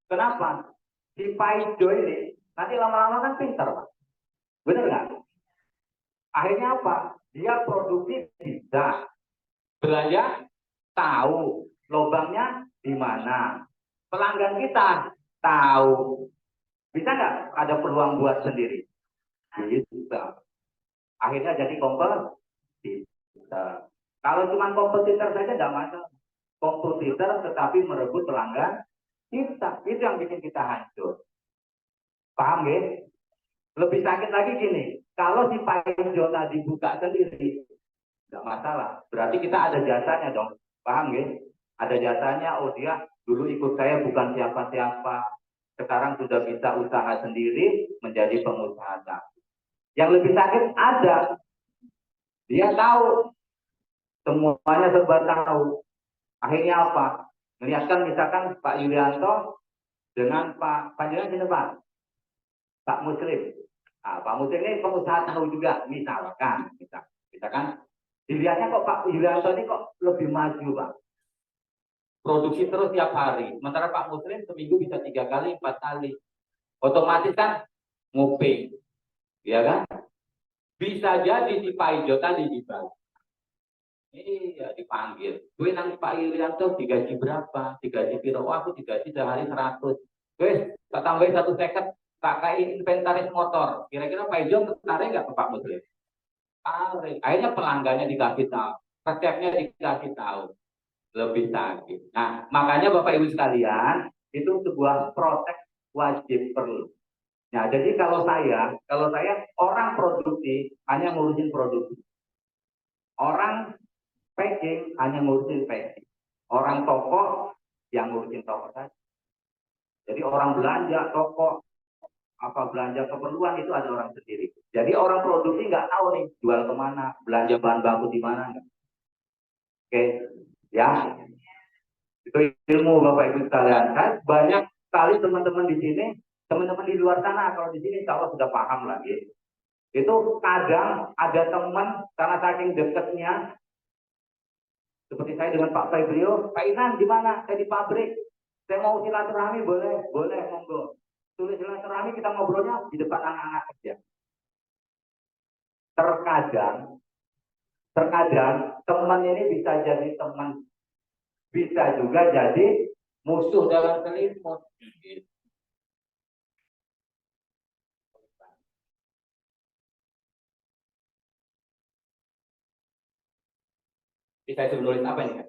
Kenapa? Si Pak Ijo ini nanti lama-lama kan pintar, Pak. Benar nggak? Akhirnya apa? Dia produksi bisa. Belanja tahu. Lubangnya di mana. Pelanggan kita tahu. Bisa nggak ada peluang buat sendiri? Bisa. Akhirnya jadi kompetitor. Bisa. Kalau cuma kompetitor saja tidak masalah. Kompetitor tetapi merebut pelanggan kita. Itu yang bikin kita hancur. Paham ya? Lebih sakit lagi gini. Kalau si Pak Ijo tadi buka sendiri, tidak masalah. Berarti kita ada jasanya dong. Paham ya? Ada jasanya. Oh, dia dulu ikut saya bukan siapa-siapa. Sekarang sudah bisa usaha sendiri menjadi pengusaha. Yang lebih sakit ada. Dia tahu. Semuanya serba tahu. Akhirnya apa? Melihatkan misalkan Pak Yulianto dengan Pak Yulianto, Pak Muslim. Nah, Pak Muslim ini pengusaha tahu juga. Misalkan dilihatnya kok Pak Yulianto ini kok lebih maju, Pak. Produksi terus tiap hari. Sementara Pak Muslim seminggu bisa 3 kali, 4 kali. Otomatis kan nguping. Ya kan? Bisa jadi si Pak Ijo tadi dibantu. Iya, dipanggil. Gue nang Pak Yulianto digaji berapa? Digaji piro? Oh, aku digaji sehari 100. Gue tak tambahin 1 seket, tak kayak inventaris motor. Kira-kira Pak Ijo tertarik nggak ke Pak Muslim? Tarik. Akhirnya pelanggannya dikasih tahu, resepnya dikasih tahu. Lebih sakit. Nah, makanya Bapak Ibu sekalian, itu sebuah proses wajib perlu. Nah, jadi kalau saya orang produksi hanya ngurusin produksi. Orang packing hanya ngurusin packing. Orang toko yang ngurusin toko saja. Jadi orang belanja toko, apa belanja keperluan itu ada orang sendiri. Jadi orang produksi nggak tahu nih jual kemana, belanja bahan baku di mana. Oke, ya. Itu ilmu Bapak Ibu sekalian. Kan banyak sekali teman-teman di sini, teman-teman di luar sana kalau di sini kalau sudah paham lagi. Itu kadang ada teman karena saking dekatnya. Seperti saya dengan Pak Febrio, Pak Inan di mana? Saya di pabrik. Saya mau silaturahmi, boleh, monggo. Tulis silaturahmi, kita ngobrolnya di depan anak-anak kerja. Terkadang teman ini bisa jadi teman, bisa juga jadi musuh dalam telepon. Bisa nulis apa nih?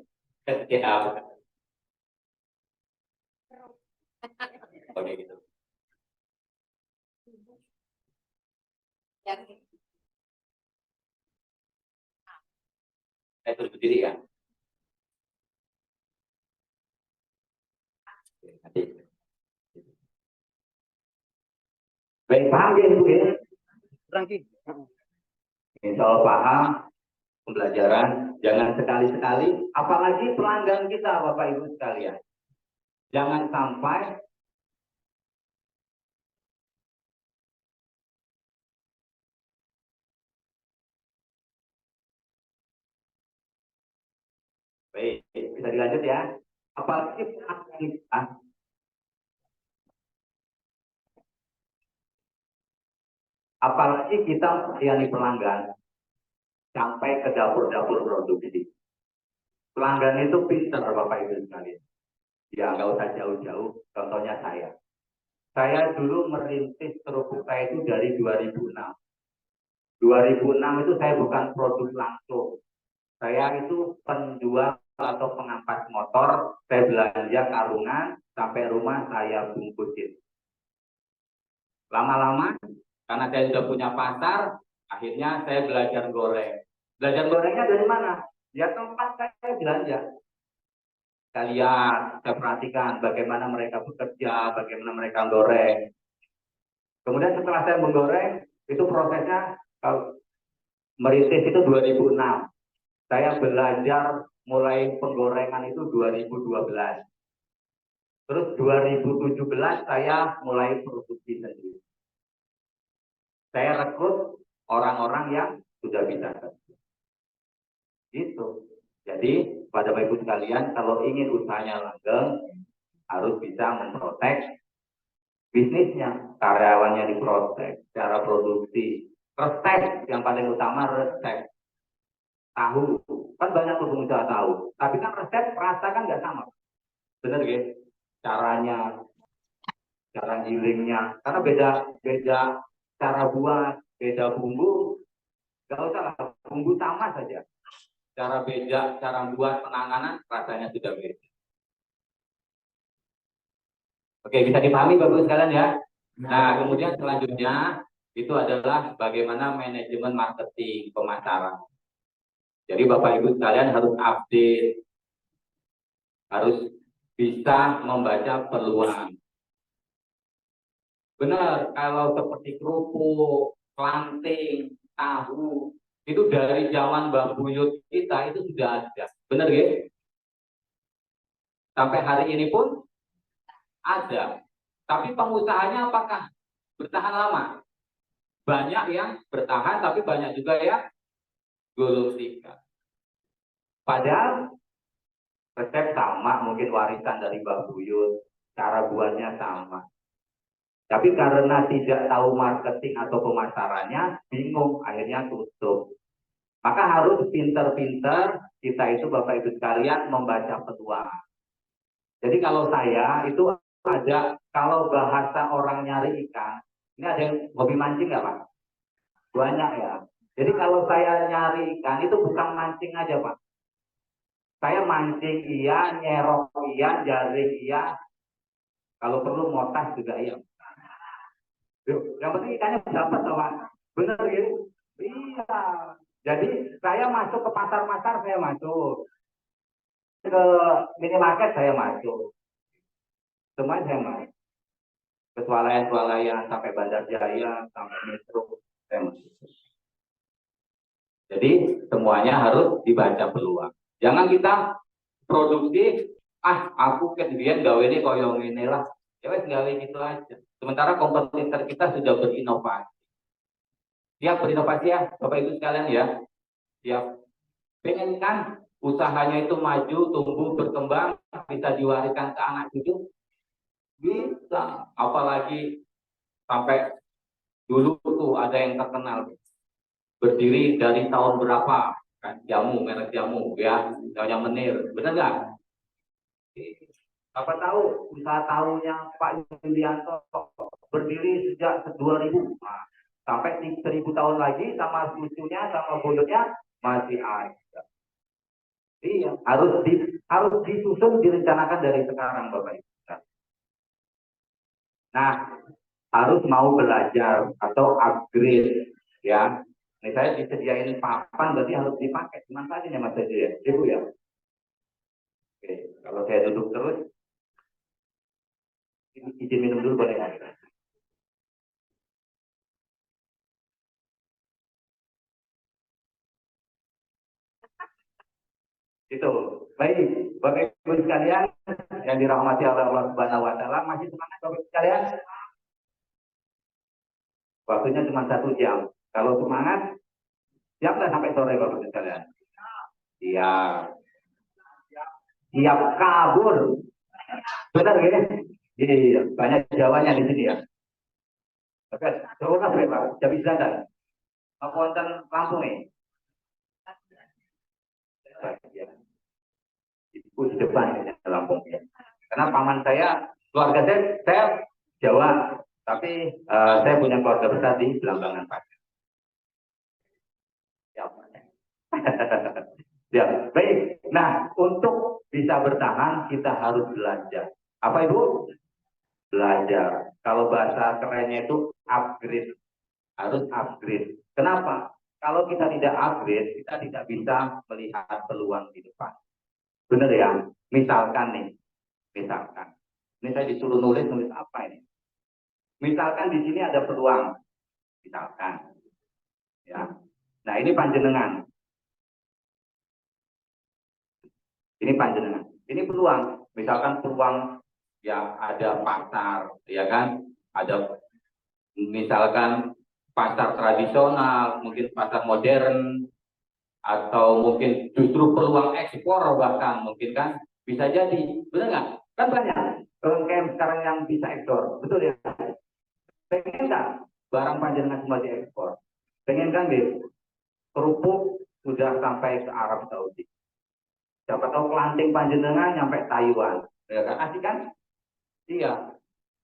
SCA. Oke gitu. Saya terus berdiri ya. Baik, paham ya Ibu ya? Insya Allah paham pembelajaran. Jangan sekali-sekali, apalagi pelanggan kita Bapak Ibu sekalian. Jangan sampai baik, bisa dilanjut ya. Apalagi pelanggan kita, apalagi kita melayani pelanggan sampai ke dapur-dapur produksi. Pelanggan itu pintar Bapak Ibu sekalian. Ya nggak usah jauh-jauh. Contohnya saya. Saya dulu merintis kerupuk saya itu dari 2006. 2006 itu saya bukan produk langsung. Saya itu penjual atau pengangkat motor. Saya belanja karungan sampai rumah saya bungkusin. Lama-lama karena saya sudah punya pasar, akhirnya saya belajar goreng. Belajar gorengnya dari mana? Ya tempat saya belanja. Saya lihat, saya perhatikan bagaimana mereka bekerja, bagaimana mereka goreng. Kemudian setelah saya menggoreng, itu prosesnya merintis itu 2006. Saya belajar mulai penggorengan itu 2012. Terus 2017 saya mulai produksi sendiri. Saya rekrut orang-orang yang sudah bisa kerja. Gitu. Jadi pada Bapak Ibu sekalian, kalau ingin usahanya langgeng, harus bisa memprotek bisnisnya, karyawannya diprotek, cara produksi, resep yang paling utama resep. Tahu, kan banyak pengusaha tahu, tapi kan resep rasa kan nggak sama, bener ya? Caranya, cara gilingnya, karena beda cara buat, beda bumbu, nggak usah lah, bumbu sama saja. Cara beda, cara buat penanganan, rasanya sudah beda. Oke, bisa dipahami Bapak sekalian ya. Nah, kemudian selanjutnya itu adalah bagaimana manajemen marketing pemasaran. Jadi Bapak Ibu sekalian harus update, harus bisa membaca peluang. Benar, kalau seperti kerupuk, planting, tahu, itu dari zaman Mbah Buyut kita itu sudah ada. Benar ya? Sampai hari ini pun ada. Tapi pengusahanya apakah bertahan lama? Banyak yang bertahan, tapi banyak juga yang gulung tikar. Padahal resep sama, mungkin warisan dari Mbah Buyut, cara buatnya sama. Tapi karena tidak tahu marketing atau pemasarannya, bingung, akhirnya tutup. Maka harus pinter-pinter kita itu Bapak Ibu sekalian membaca peluang. Jadi kalau saya itu ada, kalau bahasa orang nyari ikan, ini ada yang hobi mancing nggak Pak? Banyak ya. Jadi kalau saya nyari ikan itu bukan mancing aja Pak. Saya mancing iya, nyerok iya, jaring iya. Kalau perlu motas juga iya. Yang penting ikannya dapat Pak. Bener gitu? Iya. Jadi saya masuk ke pasar-pasar, saya masuk. Ke minimarket saya masuk. Semuanya saya masuk. Ke swalayan sampai Bandar Jaya, sampai Metro, saya masuk. Jadi semuanya harus dibaca peluang. Jangan kita produksi, aku kemudian gawe ini koyong inilah, ya wes gawe gitu aja. Sementara kompetitor kita sudah berinovasi. Siap berinovasi ya, Bapak Ibu sekalian ya. Siap. Pengen kan usahanya itu maju, tumbuh, berkembang, bisa diwariskan ke anak cucu? Bisa. Apalagi sampai dulu tuh ada yang terkenal. Berdiri dari tahun berapa? Kan jamu, merek jamu, ya, yang Menir, benar nggak? Apa tahu usaha tahunya Pak Yulianto berdiri sejak 2000, nah, sampai 1000 tahun lagi sama cucunya, sama bondotnya masih ada. Iya, harus disusun, direncanakan dari sekarang, Bapak Ibu. Nah, harus mau belajar atau upgrade, ya. Ini saya disediain papan, berarti harus dipakai. Manfaatin ya Mas Haji ya, Ibu ya. Oke, kalau saya duduk terus, izin minum dulu boleh nggak? Itu. Baik, Bapak Ibu sekalian yang dirahmati oleh Allah Subhanahu wa taala, masih semangat Bapak Ibu sekalian? Waktunya cuma 1 jam. Kalau semangat, siap nggak sampai sore Bapak Ibu sekalian? Siap. Siap kabur. Benar ya? Iya, banyak jawabannya di sini ya. Oke, coba Pak, jam bisa kan? Aku wonten Lampung nih. Ya. Ibu di depan ya, Lampung ya. Karena paman saya, keluarga saya Jawa, tapi saya punya keluarga besar di Belambangan Pak. Ya. Ya, baik. Nah, untuk bisa bertahan kita harus belajar. Apa Ibu? Belajar. Kalau bahasa kerennya itu upgrade. Harus upgrade. Kenapa? Kalau kita tidak upgrade, kita tidak bisa melihat peluang di depan. Benar ya? Misalkan nih, misalkan. Ini saya disuruh nulis apa ini? Misalkan di sini ada peluang. Misalkan. Ya. Nah, ini panjenengan. Ini panjenengan. Ini peluang. Misalkan peluang ya ada pasar, ya kan? Ada misalkan pasar tradisional, mungkin pasar modern, atau mungkin justru peluang ekspor bahkan mungkin kan bisa jadi, benar nggak? Kan banyak umkm sekarang yang bisa ekspor, betul ya? Pengen nggak barang panjenengan semua diekspor? Pengen kan deh? Kerupuk sudah sampai ke Arab Saudi. Siapa tahu kelanting panjenengan sampai Taiwan, ya kan? Asik kan? Iya,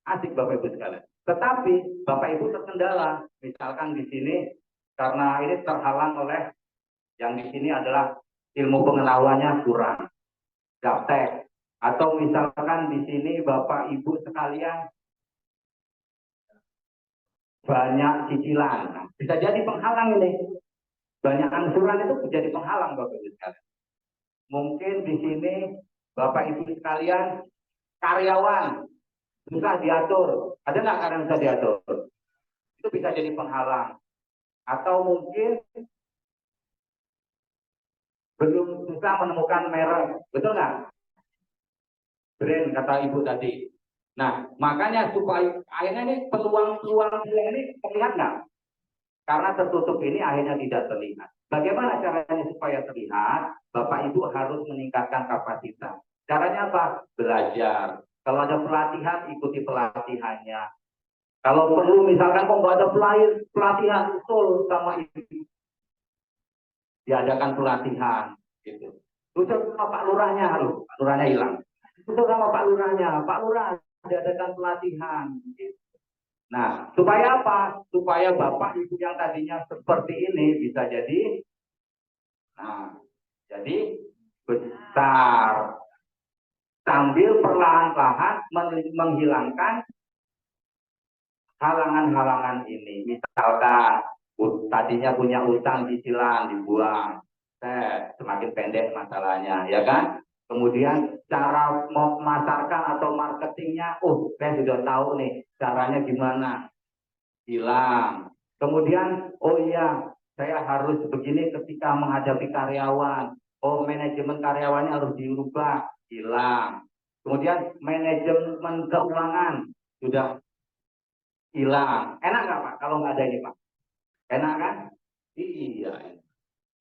asik Bapak Ibu sekalian. Tetapi Bapak Ibu terkendala, misalkan di sini karena ini terhalang oleh yang di sini adalah ilmu pengetahuannya kurang, gaptek, atau misalkan di sini Bapak Ibu sekalian banyak cicilan, nah, bisa jadi penghalang ini. Banyak angsuran itu menjadi penghalang Bapak Ibu sekalian. Mungkin di sini Bapak Ibu sekalian karyawan susah diatur, ada nggak karyawan bisa diatur? Itu bisa jadi penghalang. Atau mungkin belum susah menemukan merek, betul nggak? Brand kata ibu tadi. Nah, makanya supaya akhirnya ini peluang-peluang ini terlihat nggak? Karena tertutup ini akhirnya tidak terlihat. Bagaimana caranya supaya terlihat? Bapak Ibu harus meningkatkan kapasitas. Caranya apa? Belajar. Kalau ada pelatihan, ikuti pelatihannya. Kalau perlu misalkan kok nggak ada pelatihan betul sama ibu, diadakan pelatihan gitu. Tutup sama Pak Lurahnya, halo, Pak Lurahnya hilang. Tutup sama Pak Lurahnya, Pak Lurah diadakan pelatihan. Gitu. Nah, supaya apa? Supaya Bapak Ibu yang tadinya seperti ini bisa jadi, nah, jadi besar. Sambil perlahan-lahan menghilangkan halangan-halangan ini. Misalkan tadinya punya utang cicilan dibuang, semakin pendek masalahnya, ya kan? Kemudian cara memasarkan atau marketingnya, saya sudah tahu nih caranya gimana, hilang. Kemudian, oh iya, saya harus begini ketika menghadapi karyawan. Oh, manajemen karyawannya harus dirubah, hilang. Kemudian manajemen keuangan sudah hilang. Enak nggak Pak kalau nggak ada ini Pak? Enak kan? Iya.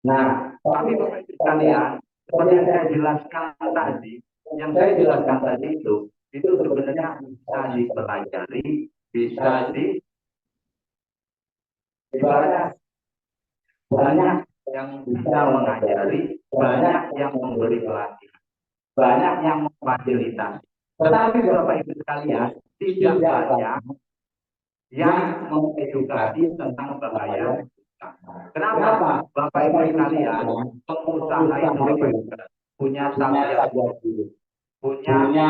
Nah, tapi Bapak Ibu sekalian, seperti yang saya jelaskan tadi, itu sebenarnya bisa dipelajari, bisa banyak yang bisa mengajari, banyak yang memberi pelatihan, banyak yang memfasilitasi. Tetapi Bapak Ibu sekalian, tidak banyak yang mengedukasi tentang bahaya. Kenapa? Bapak Ibu sekalian, pengusaha itu punya tanggung jawab, punya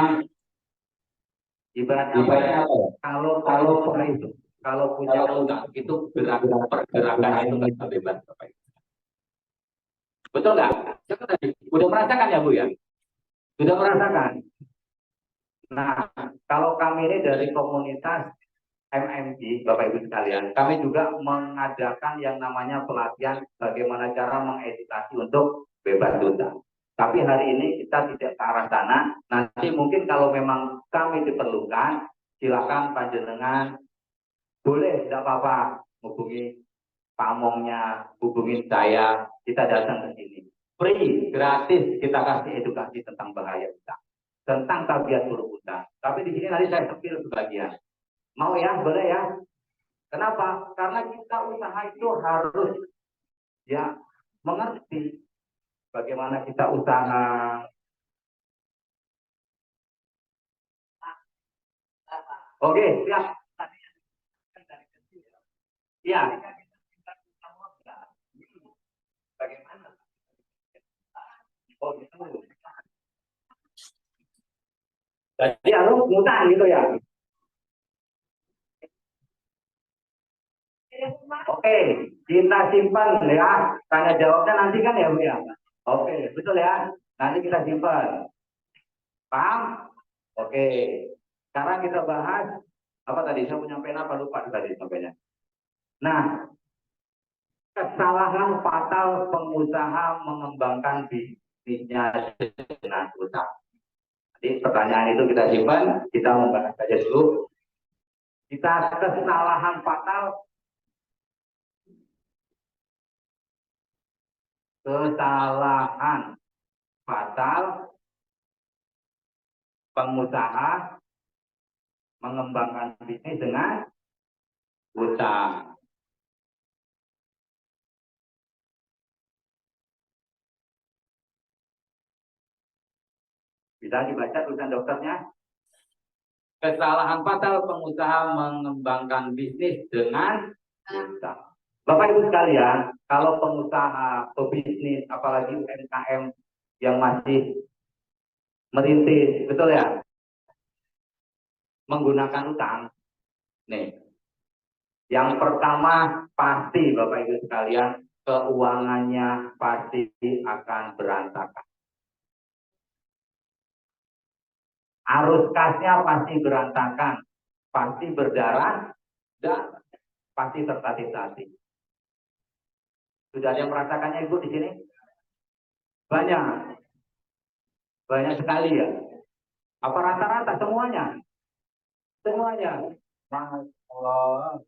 ibaratnya kalau punya utang itu pergerakan itu nggak bebas, Bapak Ibu. Betul nggak? Udah merasakan ya Bu ya? Sudah merasakan. Nah, kalau kami ini dari komunitas MMG, Bapak Ibu sekalian, kami juga mengadakan yang namanya pelatihan bagaimana cara mengedukasi untuk bebas utang. Tapi hari ini kita tidak ke arah sana. Nanti mungkin kalau memang kami diperlukan, silakan panjenengan boleh, tidak apa-apa, hubungi pamongnya, hubungi saya, kita datang ke sini. Free, gratis, kita kasih edukasi tentang bahaya utang, tentang tabiat buruk utang. Tapi di sini nanti saya sepil sebagian. Mau ya, boleh ya. Kenapa? Karena kita usaha itu harus ya mengerti bagaimana kita usaha. Oke, siap. Ya. Bagaimana? Oh, gitu. Jadi harus ngutang gitu ya. Oke, kita simpan ya. Tanya jawabnya nanti kan ya Bu ya. Oke, betul ya. Nanti kita simpan. Paham? Oke. Sekarang kita bahas apa tadi? Saya menyampaikan apa lupa tadi sampainya. Nah, kesalahan fatal pengusaha mengembangkan bisnisnya dengan utang. Jadi pertanyaan itu kita simpan, kita membahas saja dulu. Kita kesalahan fatal pengusaha mengembangkan bisnis dengan utang. Bisa dibaca tulisan dokternya. Kesalahan fatal pengusaha mengembangkan bisnis dengan utang. Bapak Ibu sekalian, kalau pengusaha, pebisnis, apalagi UMKM yang masih merintis, betul ya? Menggunakan utang. Nih, yang pertama pasti Bapak Ibu sekalian, keuangannya pasti akan berantakan. Arus kasnya pasti berantakan, pasti berdarah, dan pasti tertatih-tatih. Sudah ada yang merasakannya Ibu di sini? Banyak. Banyak sekali ya. Apa rata-rata semuanya? Semuanya. Masya Allah.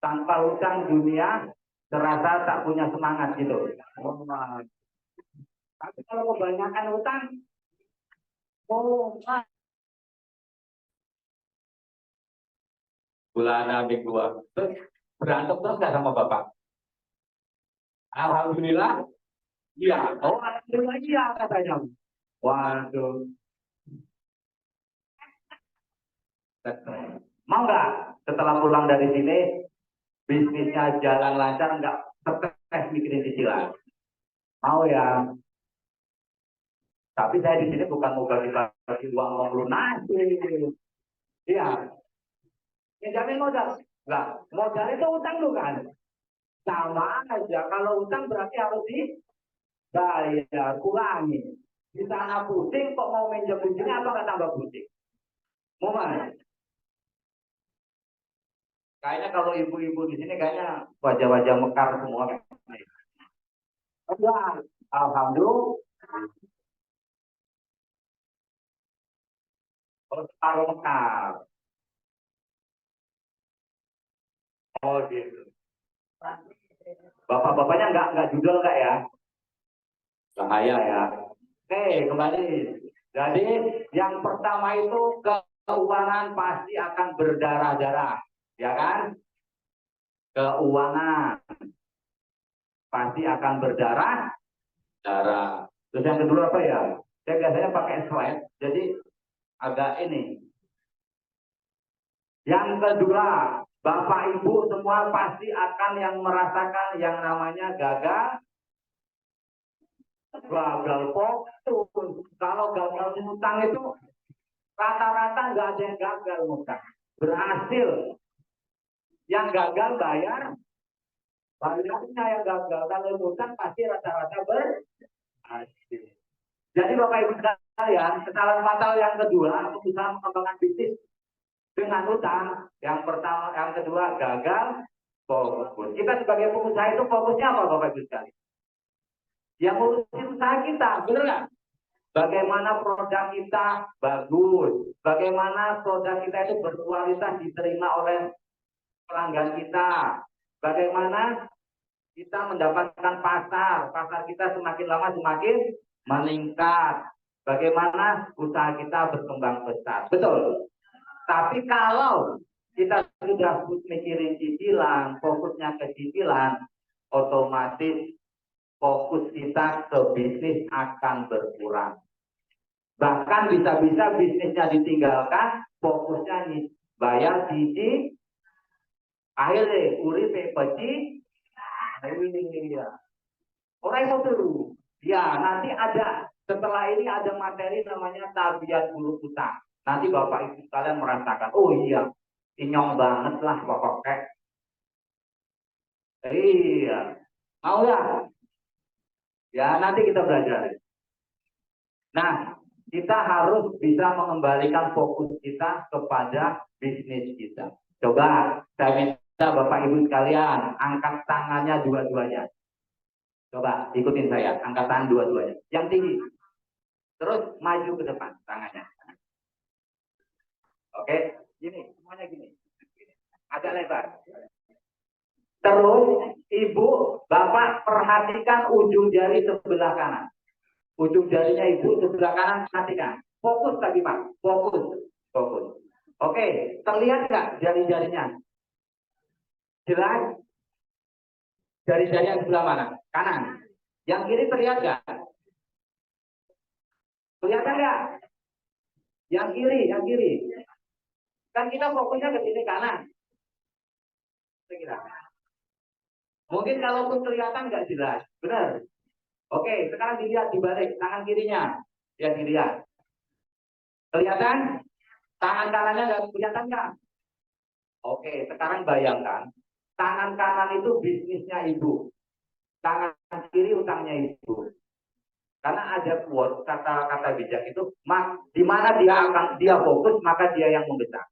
Tanpa utang dunia terasa tak punya semangat gitu. Tapi kalau kebanyakan utang, bulan habis gua berantem terus gak sama bapak? Alhamdulillah, iya. Oh, alhamdulillah iya katanya. Waduh. Mau nggak setelah pulang dari sini bisnisnya jalan lancar, nggak stres mikirin cicilan? Mau ya? Tapi saya di sini bukan mau bagi uang mau lunasi. Iya. Jamin modal. Lah, modal itu utang bukan? Sama aja. Kalau utang berarti harus dibayar, kurangi. Di sana pusing kok mau minjem di sini apa nggak tambah pusing? Mau mana? Kayaknya kalau ibu-ibu di sini kayaknya wajah-wajah mekar semua. Enggak, alhamdulillah. Kalau mekar. Oh gitu. Bapak-bapaknya nggak judul nggak ya? Bahaya ya. Oke, kembali. Jadi yang pertama itu keuangan pasti akan berdarah-darah, ya kan? Keuangan pasti akan berdarah-darah. Terus yang kedua apa ya? Saya biasanya pakai slide, jadi agak ini. Yang kedua, Bapak Ibu semua pasti akan yang merasakan yang namanya gagal fokus. Kalau gagal ngutang itu rata-rata nggak ada yang gagal ngutang, berhasil. Yang gagal bayarnya yang gagal. Kalau ngutang pasti rata-rata berhasil. Jadi Bapak Ibu sekalian, kesalahan fatal yang kedua, usaha mengembangkan bisnis dengan utang. Yang pertama, yang kedua gagal fokus. Kita sebagai pengusaha itu fokusnya apa Bapak Ibu sekalian? Yang ngurusin usaha kita, benar nggak? Bagaimana produk kita bagus, bagaimana produk kita itu berkualitas diterima oleh pelanggan kita, bagaimana kita mendapatkan pasar kita semakin lama semakin meningkat, bagaimana usaha kita berkembang besar, betul. Tapi kalau kita sudah mikirin cicilan, fokusnya ke cicilan, otomatis fokus kita ke bisnis akan berkurang. Bahkan bisa-bisa bisnisnya ditinggalkan, fokusnya nih bayar cici, akhirnya uripe peci, ya. Orang mau dulu. Ya, nanti ada setelah ini ada materi namanya tabiat buruk utang. Nanti Bapak Ibu sekalian merasakan, oh iya, inyong banget lah Bapak kek. Iya, mau ya? Ya, nanti kita belajar. Nah, kita harus bisa mengembalikan fokus kita kepada bisnis kita. Coba saya minta Bapak Ibu sekalian angkat tangannya dua-duanya. Coba ikutin saya, angkat tangan dua-duanya. Yang tinggi. Terus maju ke depan tangannya. Oke, gini, semuanya gini. Agak lebar. Terus Ibu, Bapak perhatikan ujung jari sebelah kanan. Ujung jarinya Ibu sebelah kanan, perhatikan. Fokus tadi Pak, fokus. Fokus. Oke, terlihat nggak jari-jarinya? Jelas? Jari-jari yang sebelah mana? Kanan. Yang kiri terlihat nggak? Kelihatan nggak? Yang kiri. Kan kita fokusnya ke sini kanan. Kira. Mungkin kalaupun kelihatan nggak jelas, benar. Oke, sekarang dilihat di balik tangan kirinya, yang dilihat. Kelihatan? Tangan kanannya nggak kelihatan nggak? Oke, sekarang bayangkan tangan kanan itu bisnisnya Ibu, tangan kiri utangnya Ibu. Karena ada quote kata-kata bijak itu, di mana dia fokus maka dia yang membesar.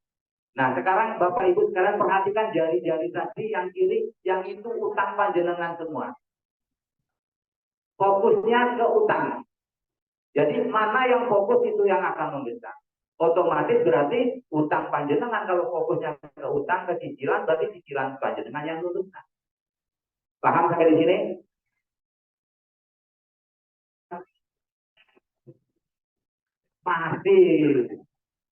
Nah, sekarang Bapak Ibu sekalian perhatikan jari-jari tadi yang kiri, yang itu utang panjenengan semua. Fokusnya ke utang. Jadi mana yang fokus itu yang akan membesar. Otomatis berarti utang panjenengan kalau fokusnya ke utang, ke cicilan, berarti cicilan panjenengan yang luluskan. Paham sampai di sini? Pasti.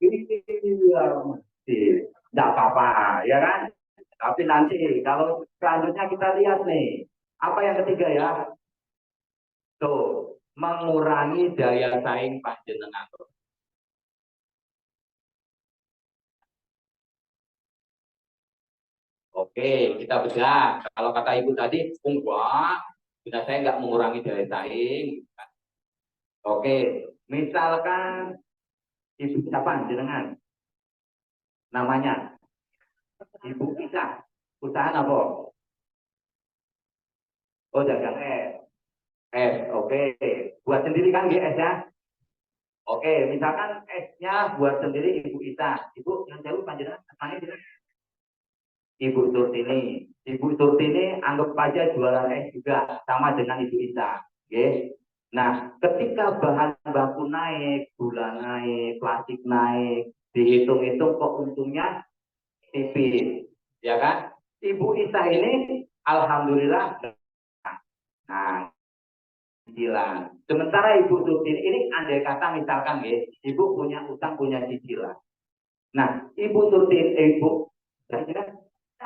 Ini masih. Tidak apa-apa, ya kan? Tapi nanti kalau selanjutnya kita lihat nih, apa yang ketiga ya? Tuh, mengurangi daya saing panjenengan. Oke, kita bedah. Kalau kata Ibu tadi, enggak, saya nggak mengurangi daya saing. Oke, misalkan Ibu siapa jenengan? Namanya Ibu kita. Usaha apa? Oh, dagang es. Oke. Buat sendiri kan GS ya? Oke, misalkan esnya buat sendiri Ibu Isa. Ibu yang jauh panjenengan namanya Ibu Surtini. Ibu Surtini anggap aja jualan es juga sama dengan Ibu Isa. Oke. Nah, ketika bahan baku naik, gula naik, plastik naik, dihitung-hitung kok untungnya tipis, ya kan? Ibu Isa ini, alhamdulillah, nah, cicilan. Sementara Ibu Surtini ini andai kata misalkan, ya, Ibu punya utang, punya cicilan. Nah, Ibu Surtini,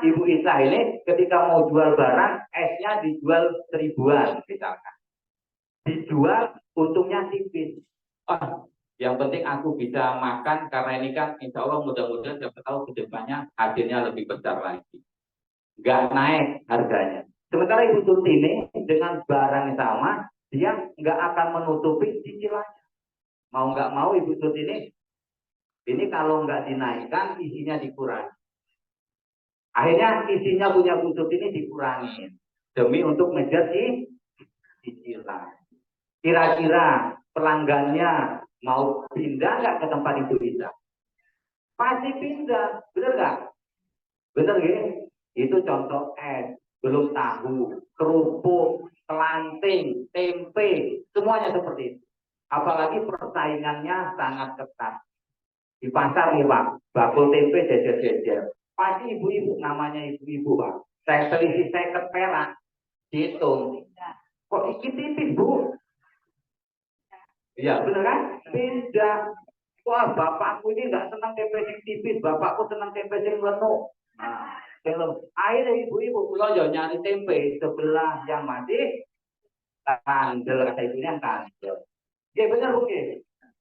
Ibu Isa ini ketika mau jual barang, esnya dijual 1000-an misalkan. Dijual untungnya tipis. Oh, yang penting aku bisa makan karena ini kan insya Allah mudah-mudahan siapa tahu ke depannya hasilnya lebih besar lagi. Nggak naik harganya. Sementara Ibu Surtini dengan barang yang sama, dia nggak akan menutupi cicilannya. Mau nggak mau Ibu Surtini, ini kalau nggak dinaikkan isinya dikurangi. Akhirnya isinya punya Bu Surtini dikurangi demi untuk ngejar cicilan. Kira-kira pelanggannya mau pindah nggak ke tempat Ibu Isa? Pasti pindah, bener nggak? Bener nggak? Itu contoh es, belum tahu, kerupuk, kelanting, tempe, semuanya seperti itu. Apalagi persaingannya sangat ketat. Di pasar nih Pak, bakul tempe jejer-jejer. Pasti ibu-ibu, namanya ibu-ibu Pak. Saya selisih saya ke perak, dihitung. Kok iki tipis Bu? Iya bener kan? Beda. Wah bapakku ini nggak senang tempe yang tipis, bapakku senang tempe yang lenuk. Nah, akhirnya ibu-ibu pulau ya nyari tempe sebelah yang masih kandel, kata ibunya kandel. Iya bener Bu?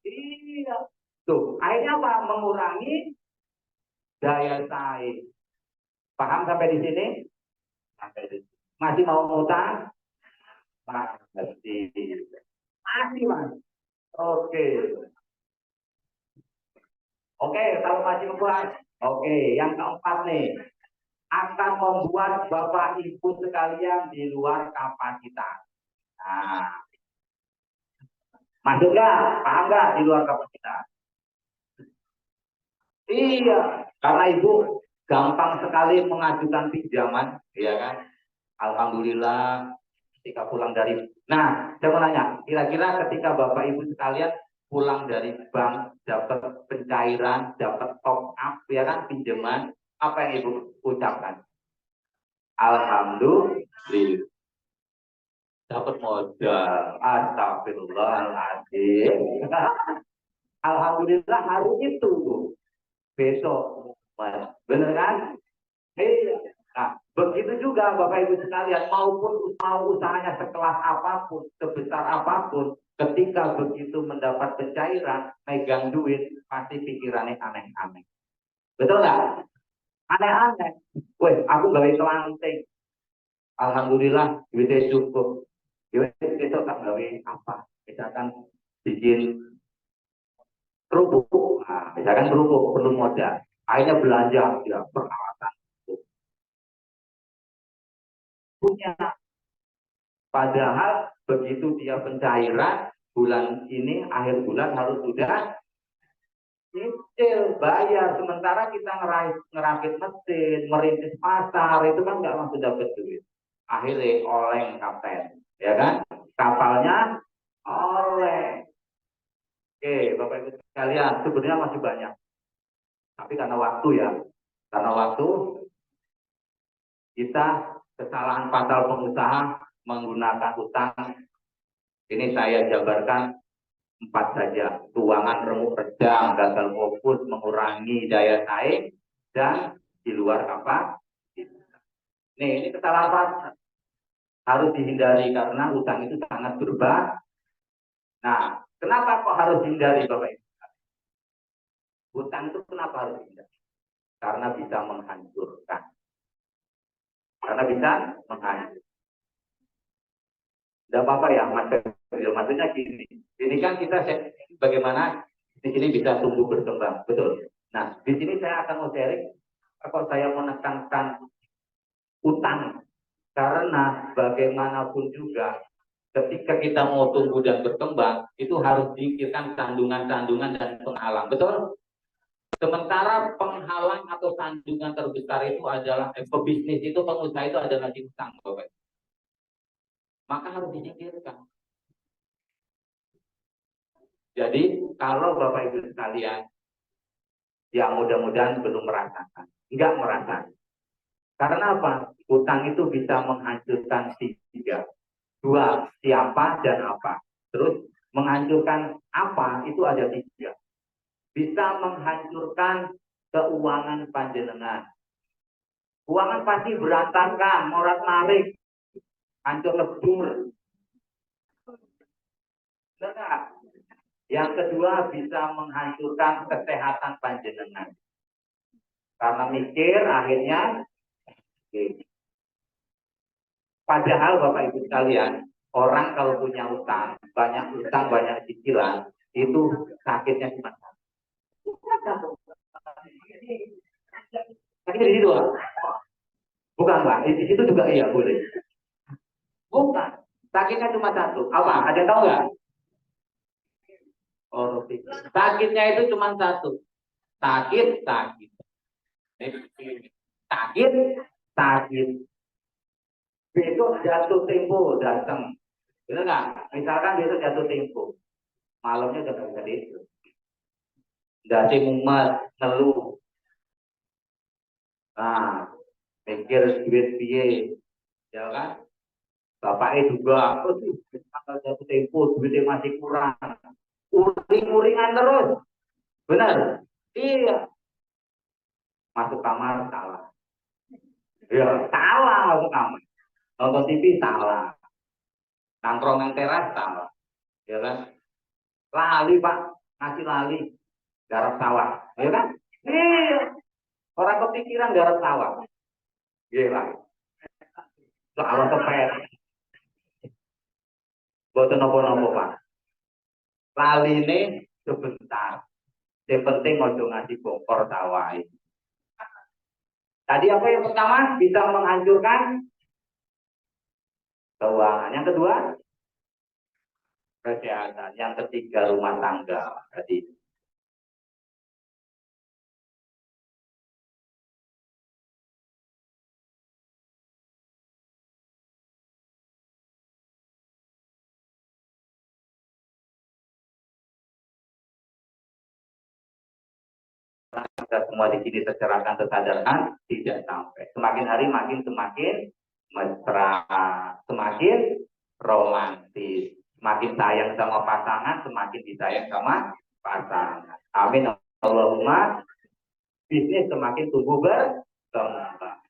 Iya. Tuh, akhirnya apa? Mengurangi daya saing. Paham sampai di sini? Sampai di sini. Masih mau ngutang? Masih Mas. Oke. Oke, kalau masih membuat. Oke, yang keempat nih. Akan membuat Bapak Ibu sekalian di luar kapasitas. Nah, Masuk nggak? Paham nggak di luar kapasitas? Iya, karena ibu gampang sekali mengajukan pinjaman, ya kan? Alhamdulillah, ketika pulang dari. Nah, saya mau nanya, kira-kira ketika bapak ibu sekalian pulang dari bank, dapat pencairan, dapat top up, ya kan, pinjaman, apa yang ibu ucapkan? Alhamdulillah. Dapat modal, astagfirullahaladzim. Alhamdulillah hari itu, besok, bener kan? Iya. Nah, begitu juga Bapak Ibu sekalian, maupun mau usahanya sekelas apapun, sebesar apapun, ketika begitu mendapat pencairan, megang duit, pasti pikirannya aneh-aneh. Betul nggak? Aneh-aneh. Weh, aku gawe kelanting. Alhamdulillah, duitnya cukup. Besok tak gawe apa? Misalkan bikin kerupuk. Nah, misalkan kerupuk perlu modal. Akhirnya belanja, ya, peralatan. Punya. Padahal begitu dia pencairan, bulan ini, akhir bulan harus sudah cicil, bayar. Sementara kita ngerakit mesin, merintis pasar, itu kan nggak langsung dapat duit. Akhirnya oleng kapten, ya kan? Kapalnya oleng. Oke, Bapak Ibu sekalian, sebenarnya masih banyak. Tapi karena waktu ya, karena waktu kita kesalahan fatal pengusaha menggunakan utang. Ini saya jabarkan 4 saja. Keuangan remuk redam, gagal fokus, mengurangi daya saing, dan di luar apa? Ini kesalahan fatal. Harus dihindari karena utang itu sangat berbahaya. Nah, kenapa kok harus dihindari Bapak Ibu? Utang itu kenapa harus dihindari? Karena bisa menghancurkan. Karena bisa menghancurkan. Tidak apa-apa ya, Mas. Maksudnya gini. Ini kan kita bagaimana di sini bisa tumbuh berkembang, betul. Nah, di sini saya akan mau sharing, kalau saya menekankan utang, karena bagaimanapun juga, ketika kita mau tumbuh dan berkembang, itu harus diikirkan sandungan-sandungan dan penghalang, betul. Sementara penghalang atau sandungan terbesar itu adalah pebisnis itu, pengusaha itu adalah utang, Bapak. Maka harus disingkirkan. Jadi kalau Bapak Ibu sekalian yang mudah-mudahan belum merasakan, enggak merasakan. Karena apa? Utang itu bisa menghancurkan 3. 2, siapa dan apa. Terus menghancurkan apa itu ada 3. Bisa menghancurkan keuangan panjenengan. Keuangan pasti berantakan, morat-marik, hancur lebur. Benar. Yang kedua bisa menghancurkan kesehatan panjenengan. Karena mikir akhirnya padahal Bapak Ibu sekalian, orang kalau punya utang, banyak cicilan, itu sakitnya cuma satu. Sakitnya di situ, bukan Pak, di situ juga iya boleh. Bukan, sakitnya cuma satu. Apa? Ada yang tahu nggak? Oh, sakitnya itu cuma satu. Sakit. Sakit. Besok jatuh tempo datang. Benar nggak? Misalkan besok jatuh tempo. Malamnya udah nggak bisa tidur. Dasi mumet, ngeluh. Nah, mikir duit piye. Ya kan? Bapaknya juga, oh sih, tanggal jatuh tempo, duitnya masih kurang. Uring-uringan terus. Benar? Iya. Masuk kamar salah. Ya, salah masuk kamar. Nonton TV salah. Nangkrong yang teras salah. Ya kan? Lali Pak, ngasih lali. Garap sawah. Ya kan? Iya. Orang kepikiran garap sawah. Gila. Sawah sepet. Boten nopo-nopo Pak. Lali ini sebentar. Yang penting ojo ngasih bongkor sawah. Tadi apa yang pertama? Bisa menghancurkan keuangan. Yang kedua, kesehatan. Yang ketiga rumah tangga. Jadi kita semua di sini tercerahkan, tersadarkan, tidak sampai. Semakin hari semakin mesra, semakin romantis, semakin sayang sama pasangan, semakin disayang sama pasangan. Amin. Allahumma. Bisnis semakin tumbuh berkembang.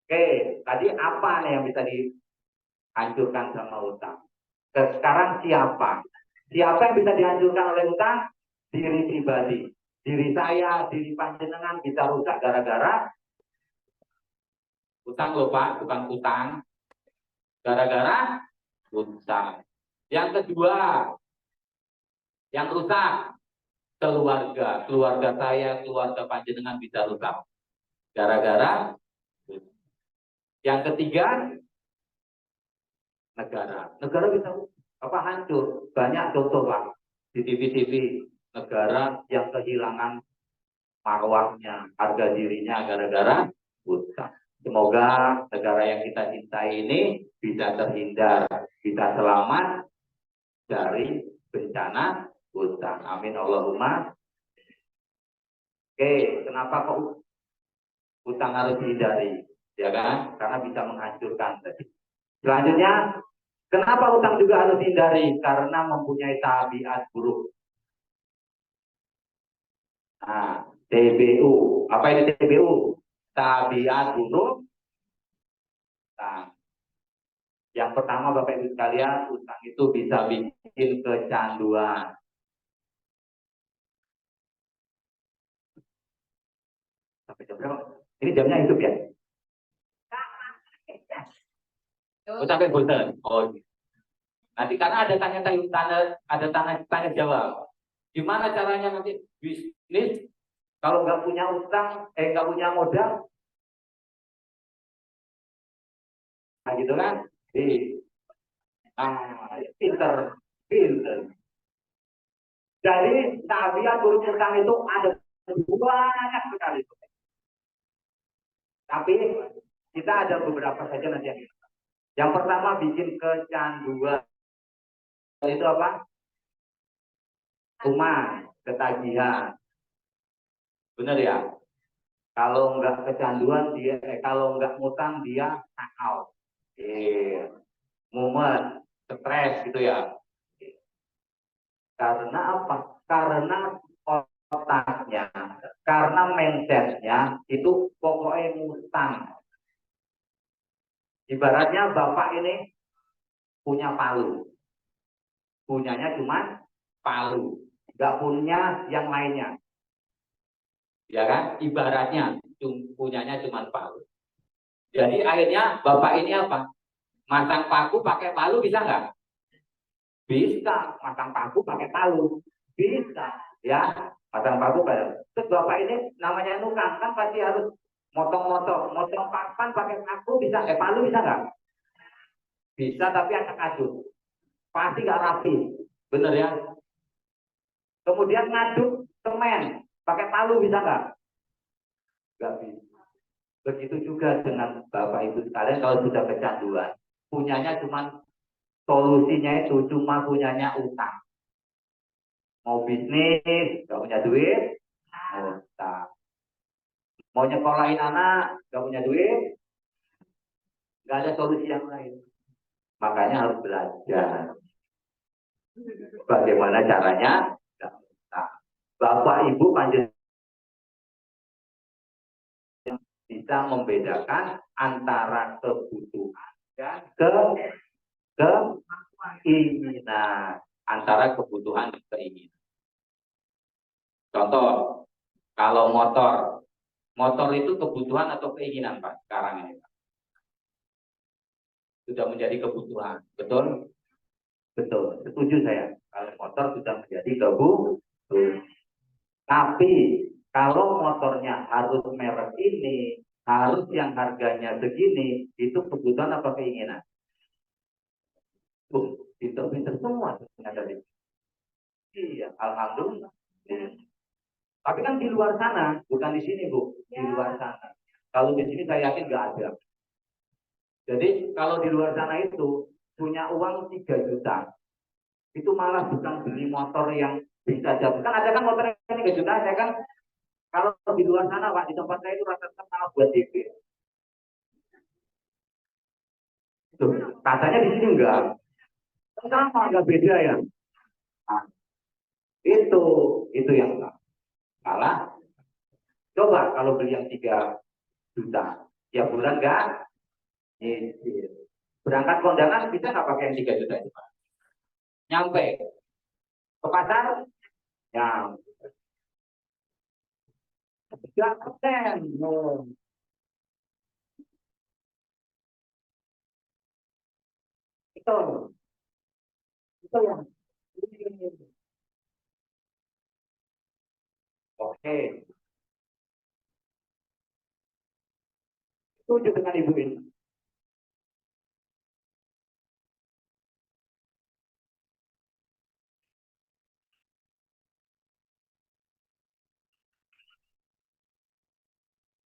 Oke, tadi apa nih yang bisa dihancurkan sama utang? Sekarang siapa? Siapa yang bisa dihancurkan oleh utang? Diri pribadi. Diri saya, diri panjenengan bisa rusak gara-gara utang loh Pak, bukan utang. Gara-gara utang. Yang kedua, yang rusak keluarga. Keluarga saya, keluarga panjenengan bisa rusak gara-gara. Yang ketiga, negara. Negara bisa hancur. Banyak contoh Pak di TV-TV. Negara yang kehilangan marwahnya, harga dirinya gara-gara utang. Semoga negara yang kita cintai ini bisa terhindar, bisa selamat dari bencana utang. Amin Allahumma. Oke, kenapa kok utang harus dihindari? Ya kan? Karena bisa menghancurkan. Selanjutnya, kenapa utang juga harus dihindari? Karena mempunyai tabiat buruk. Nah, TBU. Apa ini TBU? Tabiat buruk. Nah, yang pertama Bapak Ibu sekalian, utang itu bisa bikin kecanduan. Sampai jam berapa? Ini jamnya hidup ya? Oh, sampai bosan. Oh, nanti karena ada tanya jawab. Gimana caranya nanti bisnis kalau nggak punya utang, nggak punya modal, nah gitu kan? Pinter. Jadi tabiat buruk utang itu ada banyak sekali. Tapi kita ada beberapa saja nanti yang pertama bikin kecanduan. Itu apa? Rumah, ketagihan. Benar ya? Kalau nggak kecanduan dia, kalau nggak ngutang dia out. Mumet, stres gitu ya. Karena apa? Karena otaknya, karena mindsetnya itu pokoknya ngutang. Ibaratnya bapak ini punya palu, punyanya cuma palu, nggak punya yang lainnya, ya kan? Ibaratnya punyanya cuma palu. Jadi akhirnya bapak ini apa? Masang paku pakai palu bisa nggak? Bisa. Masang paku pakai palu bisa, ya. Masang paku pakai. Terus bapak ini namanya nukang kan pasti harus motong papan pakai paku bisa, palu bisa nggak? Bisa tapi acak-acak. Pasti nggak rapi, bener ya. Kemudian ngaduk semen pakai palu bisa nggak? Nggak bisa. Begitu juga dengan bapak ibu sekalian kalau sudah kecanduan, punyanya cuma solusinya itu cuma punyanya utang. Mau bisnis nggak punya duit, utang. Mau nyekolahin anak nggak punya duit, nggak ada solusi yang lain. Makanya harus belajar bagaimana caranya. Bapak Ibu panjenengan bisa membedakan antara kebutuhan dan keinginan. Antara kebutuhan dan keinginan. Contoh, kalau motor itu kebutuhan atau keinginan Pak sekarang ini Pak? Sudah menjadi kebutuhan, betul? Betul, setuju saya. Kalau motor sudah menjadi kebutuhan. Tapi kalau motornya harus merek ini, harus yang harganya segini, itu kebutuhan apa keinginan? Pinter-pinter semua ternyata di. Iya, alhamdulillah. Tapi kan di luar sana, bukan di sini Bu, di luar sana. Kalau di sini saya yakin nggak ada. Jadi kalau di luar sana itu punya uang 3 juta, itu malah bukan beli motor yang bisa jauh. Kan ada kan motor yang 3 juta, saya kan kalau di luar sana Pak, di tempat saya itu rata-rata malah buat DP. Tuh, katanya di sini enggak. Sama enggak beda ya. Nah, itu yang salah. Coba kalau beli yang 3 juta, ya bulan enggak. Berangkat kondangan bisa nggak pakai yang 3 juta itu Pak? Nyampe ke pasar, ya 3%. Itu yang oke. Setuju dengan Ibu ini.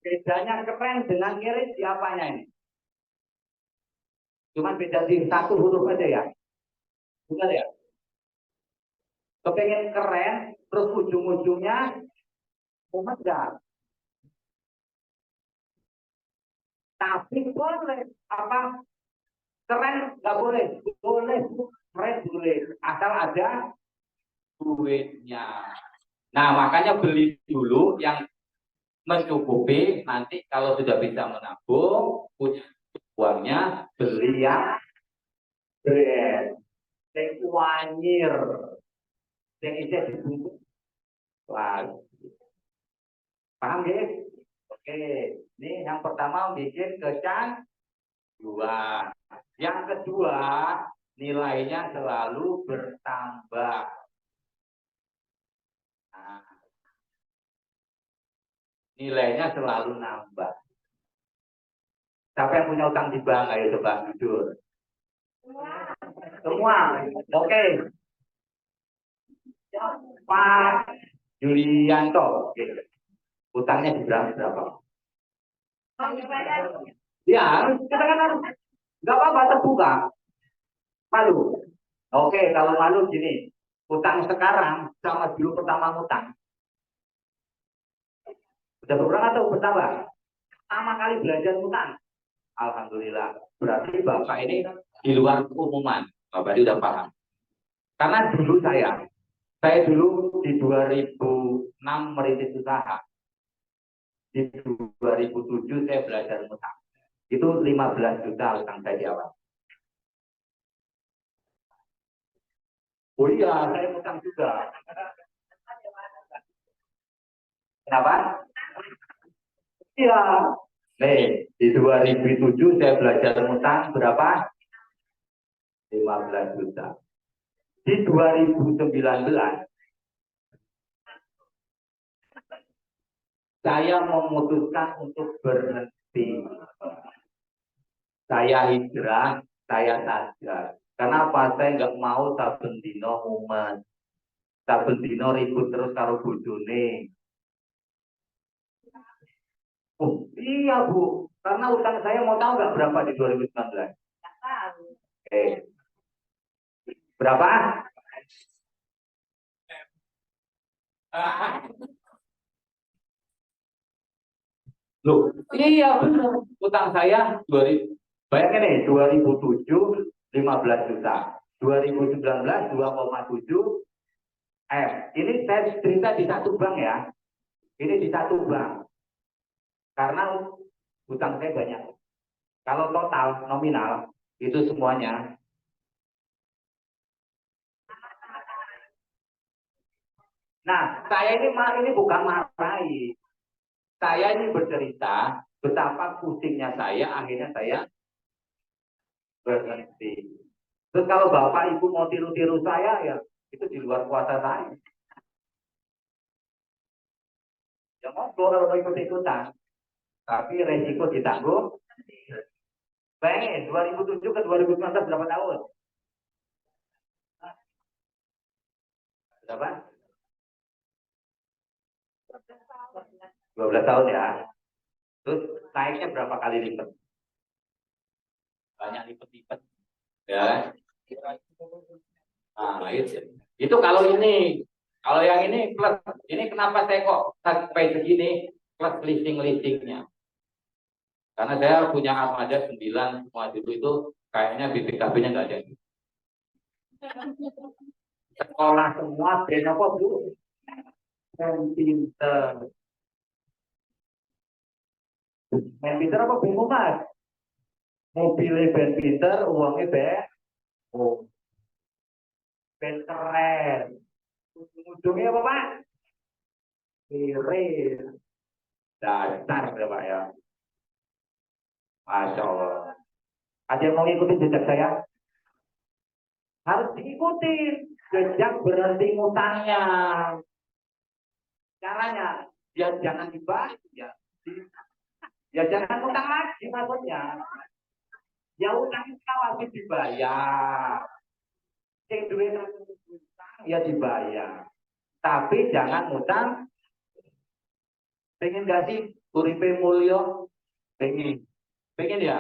Bedanya keren dengan ngirit siapanya ini? Cuma beda di satu huruf aja ya. Bukan ya? Kepengen keren, terus ujung-ujungnya memegang. Tapi boleh apa? Keren nggak boleh, boleh keren boleh, asal ada duitnya. Nah makanya beli dulu yang mencukupi. Nanti kalau sudah bisa menabung, punya uangnya beli yang brand, yang wanyir, yang bisa dibungkus lagi. Paham ya? Oke, ini yang pertama bikin kecanduan. Yang kedua, nilainya selalu bertambah. Nah, nilainya selalu nambah. Siapa yang punya utang di bank? Ayo coba jujur. Semua. Oke. Pak Julianto. Oke. Utangnya di berapa? Ya, kita kan harus. Nggak apa-apa terbuka. Malu. Oke, kalau malu gini. Utang sekarang sama dulu pertama utang. Udah berkurang atau bertambah? Pertama kali belajar utang. Alhamdulillah. Berarti Bapak ini di luar keumuman. Bapak ini udah paham. Karena dulu saya dulu di 2006 merintis usaha. Di 2007 saya belajar utang. Itu 15 juta utang saya di awal. Oh iya, saya utang juga. Kenapa? Iya. Nih, di 2007 saya belajar utang berapa? 15 juta. Di 2019 saya memutuskan untuk berhenti. Saya hijrah, saya sadar. Kenapa saya nggak mau saben dino mumet, saben dino ribut terus karo bojone. Oh iya Bu, karena utang saya mau tahu nggak berapa di 2019? Oke. Berapa? Loh, iya benar. Utang saya 2000. Bayangin nih, 2007 15 juta, 2019 2,7 M. Ini saya cerita di satu bank ya. Ini di satu bank. Karena utang saya banyak. Kalau total nominal itu semuanya. Nah, saya ini bukan marahi. Saya ini bercerita betapa pusingnya saya, akhirnya saya berhenti. Terus kalau Bapak Ibu mau tiru-tiru saya, ya itu di luar kuasa saya. Ya monggo kalau mau ikut-ikutan. Tapi resiko ditanggung. Bayangin, 2007 ke 2019 berapa tahun? Berapa? 12 tahun ya. Terus naiknya berapa kali lipat? Banyak lipat-lipat. Ya. Nah, itu kalau ini. Kalau yang ini plus. Ini kenapa saya kok sampai segini plus listing-listingnya? Karena saya punya armada 9 semua itu kayaknya BPKB-nya nggak ada. Sekolah semua ben apa Bu? Ben pinter. Ben pinter apa bingung Mas? Mobilnya ben pinter, uangnya ben. Oh, ben keren. Ujungnya apa Pak? Keren. Dasar ya Pak ya. Masya Allah. Ada yang mau ngikutin jejak saya? Harus diikuti jejak berhenti ngutangnya. Caranya, ya jangan dibayar. Ya jangan utang lagi maksudnya. Ya utang itu wajib dibayar. Yang duit utang ya dibayar. Tapi jangan utang. Pengen gak sih uripe mulya? Pengen. Pengen ya?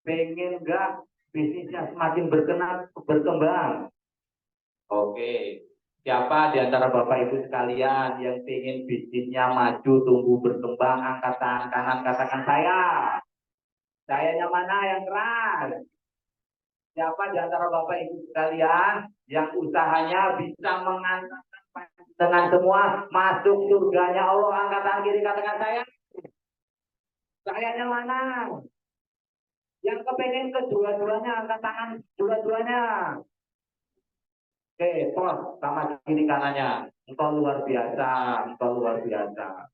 Pengen gak bisnisnya semakin berkembang? Oke. Siapa di antara Bapak Ibu sekalian yang pengen bisnisnya maju, tumbuh, berkembang, angkat tangan kanan, katakan saya. Sayanya mana yang keras? Siapa di antara Bapak Ibu sekalian yang usahanya bisa mengantarkan dengan semua masuk surganya Allah, angkat tangan kiri, katakan saya. Sayanya mana? Yang kepengen kedua-duanya, angkat tangan dua-duanya. Oke, pos sama kiri kanannya. Engkau luar biasa, engkau luar biasa.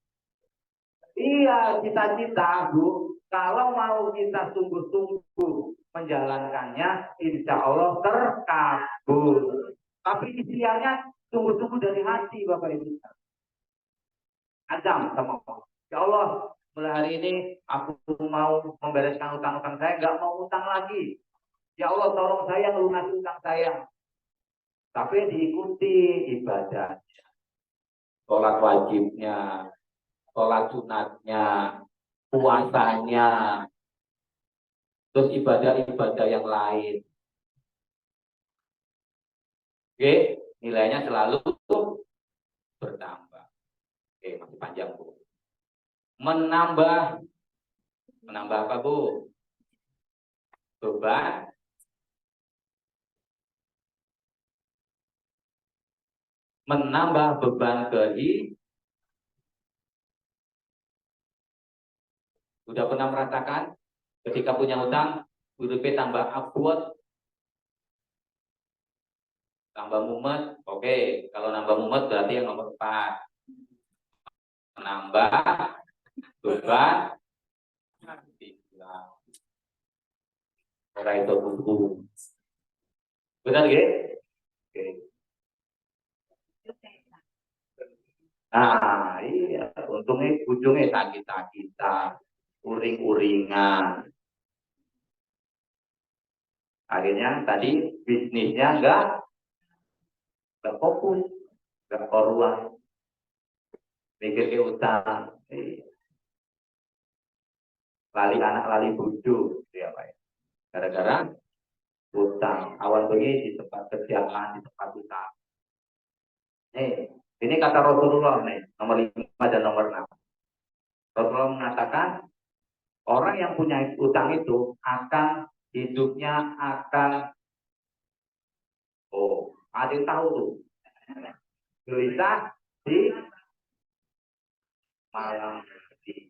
Iya, cita-cita, Bu. Kalau mau kita sungguh-sungguh menjalankannya, insya Allah terkabul. Tapi ikhtiarnya sungguh-sungguh dari hati, Bapak Ibu. Azam sama Allah. Ya Allah, mulai hari ini aku mau membereskan utang-utang saya, nggak mau utang lagi. Ya Allah, tolong saya melunasi utang saya. Tapi diikuti ibadah, sholat wajibnya, sholat sunatnya, puasanya, terus ibadah-ibadah yang lain. Oke, nilainya selalu bertambah. Oke, masih panjang Bu. Menambah apa Bu? Beban. Menambah beban Sudah pernah merasakan ketika punya utang, hidupnya tambah abot, tambah mumet. Oke, kalau nambah mumet berarti yang nomor 4. Menambah beban. Ora itu buku. Benar ya? Oke. Nah, iya, untungnya ujungnya sakit-sakitan, uring-uringan. Akhirnya tadi bisnisnya enggak fokus, enggak koruan. Mikir ke utang. Lali anak, lali bojo, ya Pak. Gara-gara utang. Awal begini di tempat kerjaan, di tempat utang. Nih, ini kata Rasulullah nih, nomor 5 dan nomor 6. Rasulullah mengatakan, orang yang punya utang itu akan hidupnya akan ada yang tahu tuh gelisah di malam hari.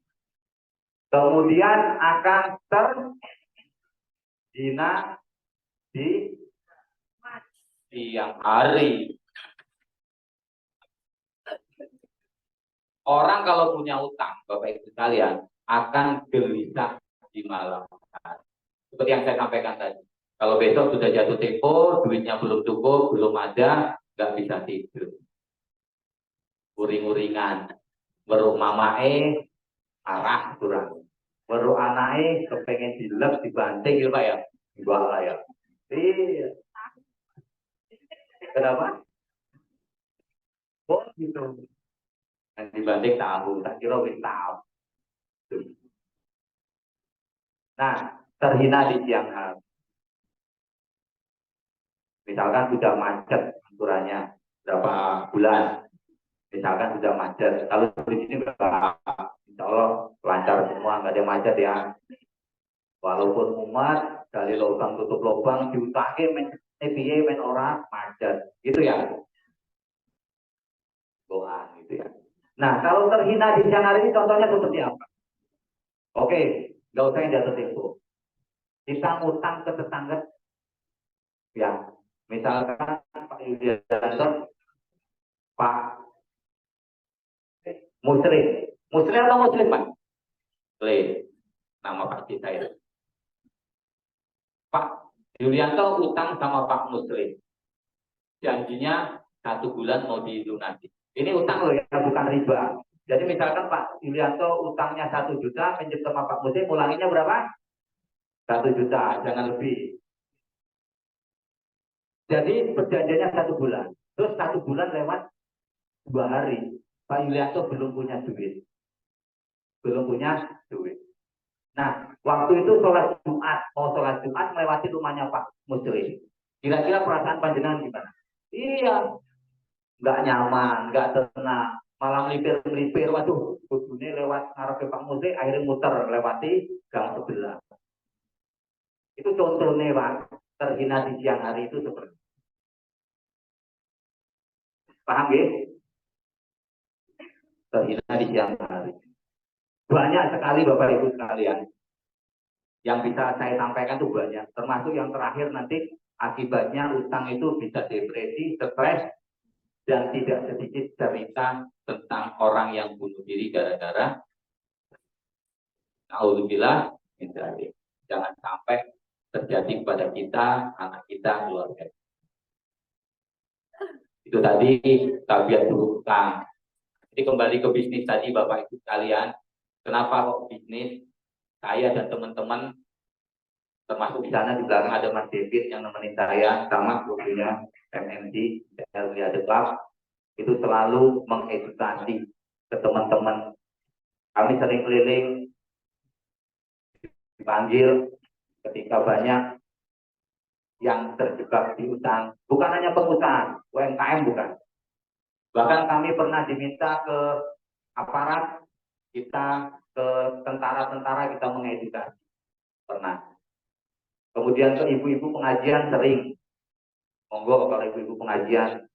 Kemudian akan terhina di siang hari. Orang kalau punya utang, Bapak Ibu sekalian, akan gelisah di malam hari. Seperti yang saya sampaikan tadi. Kalau besok sudah jatuh tempo, duitnya belum cukup, belum ada, nggak bisa tidur. Uring-uringan. Baru mamae, arah kurang. Baru anake, kepengen dilep, dibanting gitu Pak ya. Enggak lah ya. Iya. Kenapa? gitu. Dan dibanding tahu, tak kira wis tahu. Nah, terhina di siang hari. Misalkan sudah macet aturannya berapa bulan, misalkan sudah macet. Kalau di sini berapa? Insya Allah lancar semua, nggak ada macet ya. Walaupun umat dari lubang tutup lubang diutake men piye men ora macet, gitu ya. Doa gitu ya. Nah, kalau terhina di siang hari ini contohnya seperti apa? Oke, nggak usah yang jatuh tempo. Kita ngutang ke tetangga, ya. Misalkan Pak Yudianto, Pak Muslim, Muslim atau Muslim Pak? Muslim, nama Pak Cita itu. Pak Yulianto utang sama Pak Muslim, janjinya 1 bulan mau dilunasi. Ini utang loh ya, bukan riba. Jadi misalkan Pak Yulianto utangnya 1 juta, pinjam sama Pak Muslim, ulanginya berapa? 1 juta, jangan lebih. Jadi perjanjiannya 1 bulan. Terus 1 bulan lewat 2 hari. Pak Yulianto belum punya duit. Belum punya duit. Nah, waktu itu sholat Jumat. Mau sholat Jumat melewati rumahnya Pak Muslim. Kira-kira perasaan panjenengan gimana? Iya. Nggak nyaman, nggak tenang. Malah melipir-melipir. Waduh, kudune lewat ngarep ke Pak Muslim, akhirnya muter lewati gang sebelah. Itu contohnya Pak. Terhina di siang hari itu seperti itu. Paham ya? Terhina di siang hari. Banyak sekali Bapak Ibu sekalian. Yang bisa saya sampaikan itu banyak. Termasuk yang terakhir nanti akibatnya utang itu bisa depresi, stres, dan tidak sedikit cerita tentang orang yang bunuh diri gara-gara naudzubillah min dzalik. Jangan sampai terjadi kepada kita, anak kita, keluarga. Itu tadi tabiat utang. Jadi kembali ke bisnis tadi Bapak Ibu sekalian, kenapa kok bisnis? Saya dan teman-teman, termasuk di sana di belakang ada Mas David yang nemenin saya, sama gurunya MMD, Early Club, itu selalu mengedukasi ke teman-teman. Kami sering keliling, dipanggil ketika banyak yang terjebak di utang. Bukan hanya pengusaha, UMKM bukan. Bahkan kami pernah diminta ke aparat kita, ke tentara-tentara kita mengedukasi. Pernah. Kemudian ke ibu-ibu pengajian sering. Monggo kalau ibu-ibu pengajian.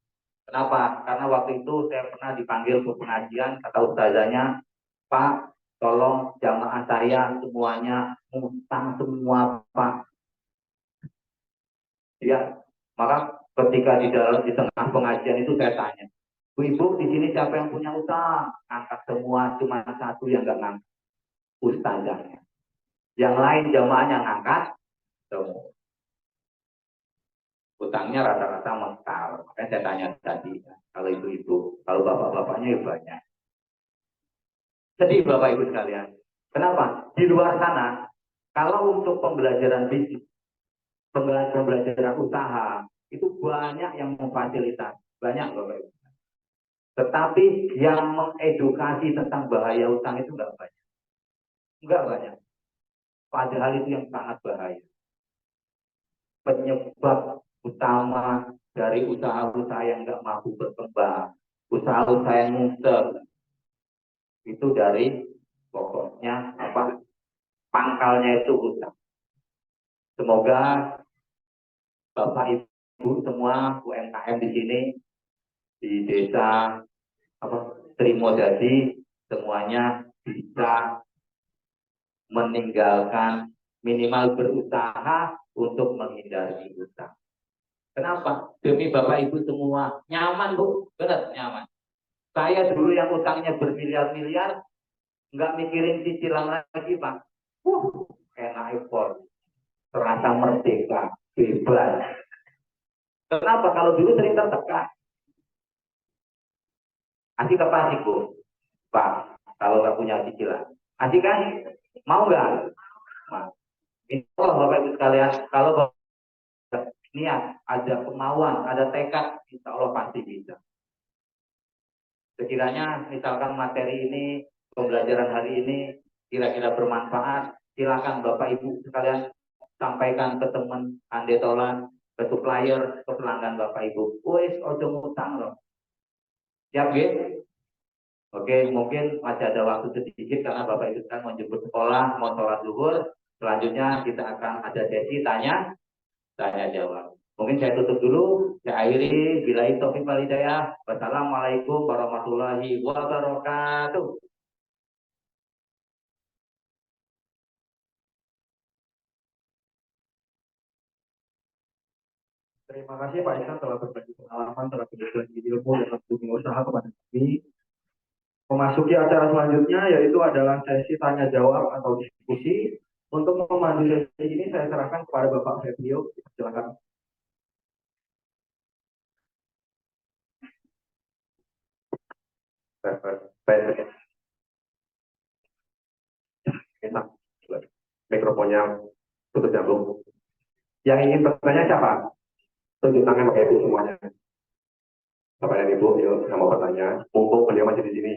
Kenapa? Karena waktu itu saya pernah dipanggil ke pengajian, kata ustazanya, Pak, tolong jamaah saya semuanya utang semua, Pak. Ya, maka ketika di tengah pengajian itu saya tanya, Bu-ibu di sini siapa yang punya utang? Angkat semua, cuma satu yang nggak ngangkat, ustazahnya. Yang lain jamaahnya ngangkat semua. Utangnya rata-rata mengkal. Makanya saya tanya tadi, kalau ibu-ibu, kalau bapak-bapaknya ya banyak. Sedih Bapak Ibu sekalian. Kenapa? Di luar sana, kalau untuk pembelajaran bisnis, pembelajaran usaha, itu banyak yang memfasilitasi. Banyak Bapak Ibu. Tetapi yang mengedukasi tentang bahaya utang itu enggak banyak. Enggak banyak. Padahal itu yang sangat bahaya. Penyebab utama dari usaha-usaha yang enggak mampu berkembang, usaha-usaha yang muter, itu dari pokoknya apa, pangkalnya itu utang. Semoga Bapak Ibu semua UMKM di sini di desa apa Trimodadi semuanya bisa meninggalkan minimal berusaha untuk menghindari utang. Kenapa? Demi Bapak Ibu semua nyaman Bu, benar nyaman. Saya dulu yang utangnya bermiliar-miliar, nggak mikirin cicilan lagi Pak. Enak ekor, terasa merdeka, bebas. Kenapa? Kalau dulu sering tertekan. Asik apa sih Bu? Pak, kalau nggak punya cicilan. Asik kan? Mau nggak? Mau. Insya Allah Bapak Ibu sekalian, kalau niat, ada kemauan, ada tekad, insya Allah pasti bisa. Sekiranya misalkan materi ini, pembelajaran hari ini kira-kira bermanfaat, silakan Bapak Ibu sekalian sampaikan ke teman andetolan, ke supplier, ke pelanggan Bapak Ibu. Wes ojo ngutang loh. Siap nggih? Oke, mungkin masih ada waktu sedikit karena Bapak Ibu kan mau jemput sekolah, mau sholat zuhur. Selanjutnya kita akan ada sesi tanya jawab. Mungkin saya tutup dulu, saya akhiri. Billahi taufiq wal hidayah. Wassalamualaikum warahmatullahi wabarakatuh. Terima kasih Pak Ihsan telah berbagi pengalaman, telah berbagi ilmu dan dunia usaha kepada kami. Memasuki acara selanjutnya yaitu adalah sesi tanya jawab atau diskusi. Untuk memandu sesi ini saya serahkan kepada Bapak Febrio. Silakan. Baik, enak. Mikrofonnya tutup nyambung. Yang ingin bertanya siapa? Tunjuk tangan pakai ibu semuanya. Bapak dan Ibu, yuk, yang mau bertanya. Mumpung beliau masih di sini.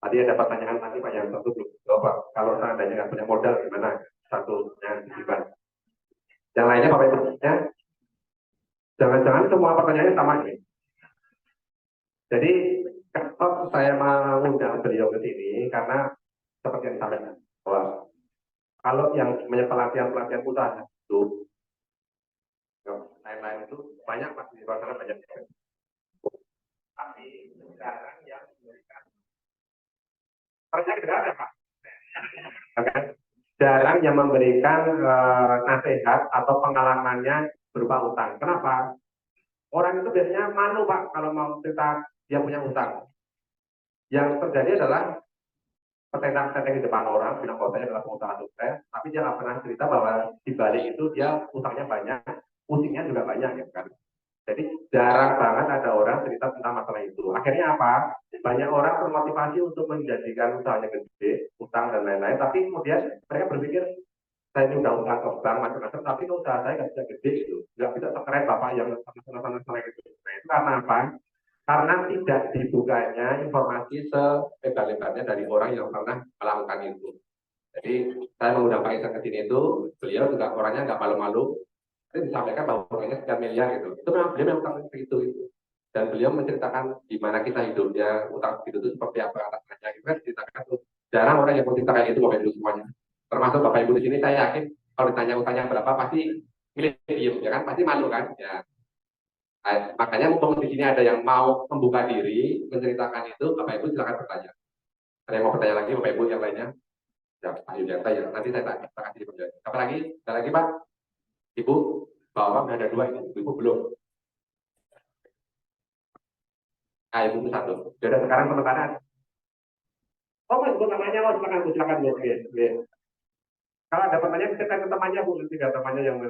Tadi ada pertanyaan tadi Pak yang satu belum jawab, Pak. Kalau seandainya nggak punya modal gimana? Satu yang disimpan. Yang lainnya Bapak Ibu, ya. Jangan-jangan semua pertanyaannya sama ini. Jadi kalau saya mengundang beliau ke sini karena seperti yang disampaikan bahwa kalau yang namanya pelatihan usaha itu lain-lain itu banyak masih di luar sana banyak. Tapi sekarang yang memberikan tidak ada Pak. Oke. Jarang yang memberikan nasihat atau pengalamannya berupa utang. Kenapa? Orang itu biasanya malu Pak kalau mau cerita dia punya utang. Yang terjadi adalah petentang-petentang di depan orang bilang kalau saya adalah pengusaha sukses, tapi dia nggak pernah cerita bahwa di balik itu dia utangnya banyak, pusingnya juga banyak ya kan. Jadi jarang banget ada orang cerita tentang masalah itu. Akhirnya apa? Banyak orang termotivasi untuk menjadikan usahanya gede, utang dan lain-lain, tapi kemudian mereka berpikir saya ini udah utang ke bank macam-macam, tapi usaha saya nggak bisa gede gitu, nggak bisa sekeren bapak yang sama-sama gitu. Nah itu karena apa? Karena tidak dibukanya informasi selebar-lebarnya dari orang yang pernah melakukan itu. Jadi saya mengundang Pak Isan ke sini itu, beliau juga orangnya nggak malu-malu. Jadi disampaikan bahwa orangnya sekian miliar gitu. Itu memang beliau memang utang itu. Dan beliau menceritakan gimana kita hidupnya, utang itu seperti apa atasnya. Itu kan diceritakan tuh. Jarang orang yang mau cerita kayak itu Bapak Ibu semuanya. Termasuk Bapak Ibu di sini, saya yakin kalau ditanya utangnya berapa pasti milih diem, ya kan? Pasti malu kan? Ya. Nah, makanya mumpung di sini ada yang mau membuka diri, menceritakan itu, Bapak Ibu silakan bertanya. Ada yang mau bertanya lagi, Bapak Ibu yang lainnya? Ya, Pak Yudianta ya. Nanti saya kasih penjelasan. Apa lagi? Ada lagi Pak? Ibu? Bapak ada dua ini, Ibu belum. Nah, Ibu itu satu. Jadi sekarang penekanan. Oh, Mas, sebut namanya, oh silakan, Bu, silakan, Bu. Oke. Kalau ada pertanyaan, bisa tanya temannya, Bu. Nanti ada temannya yang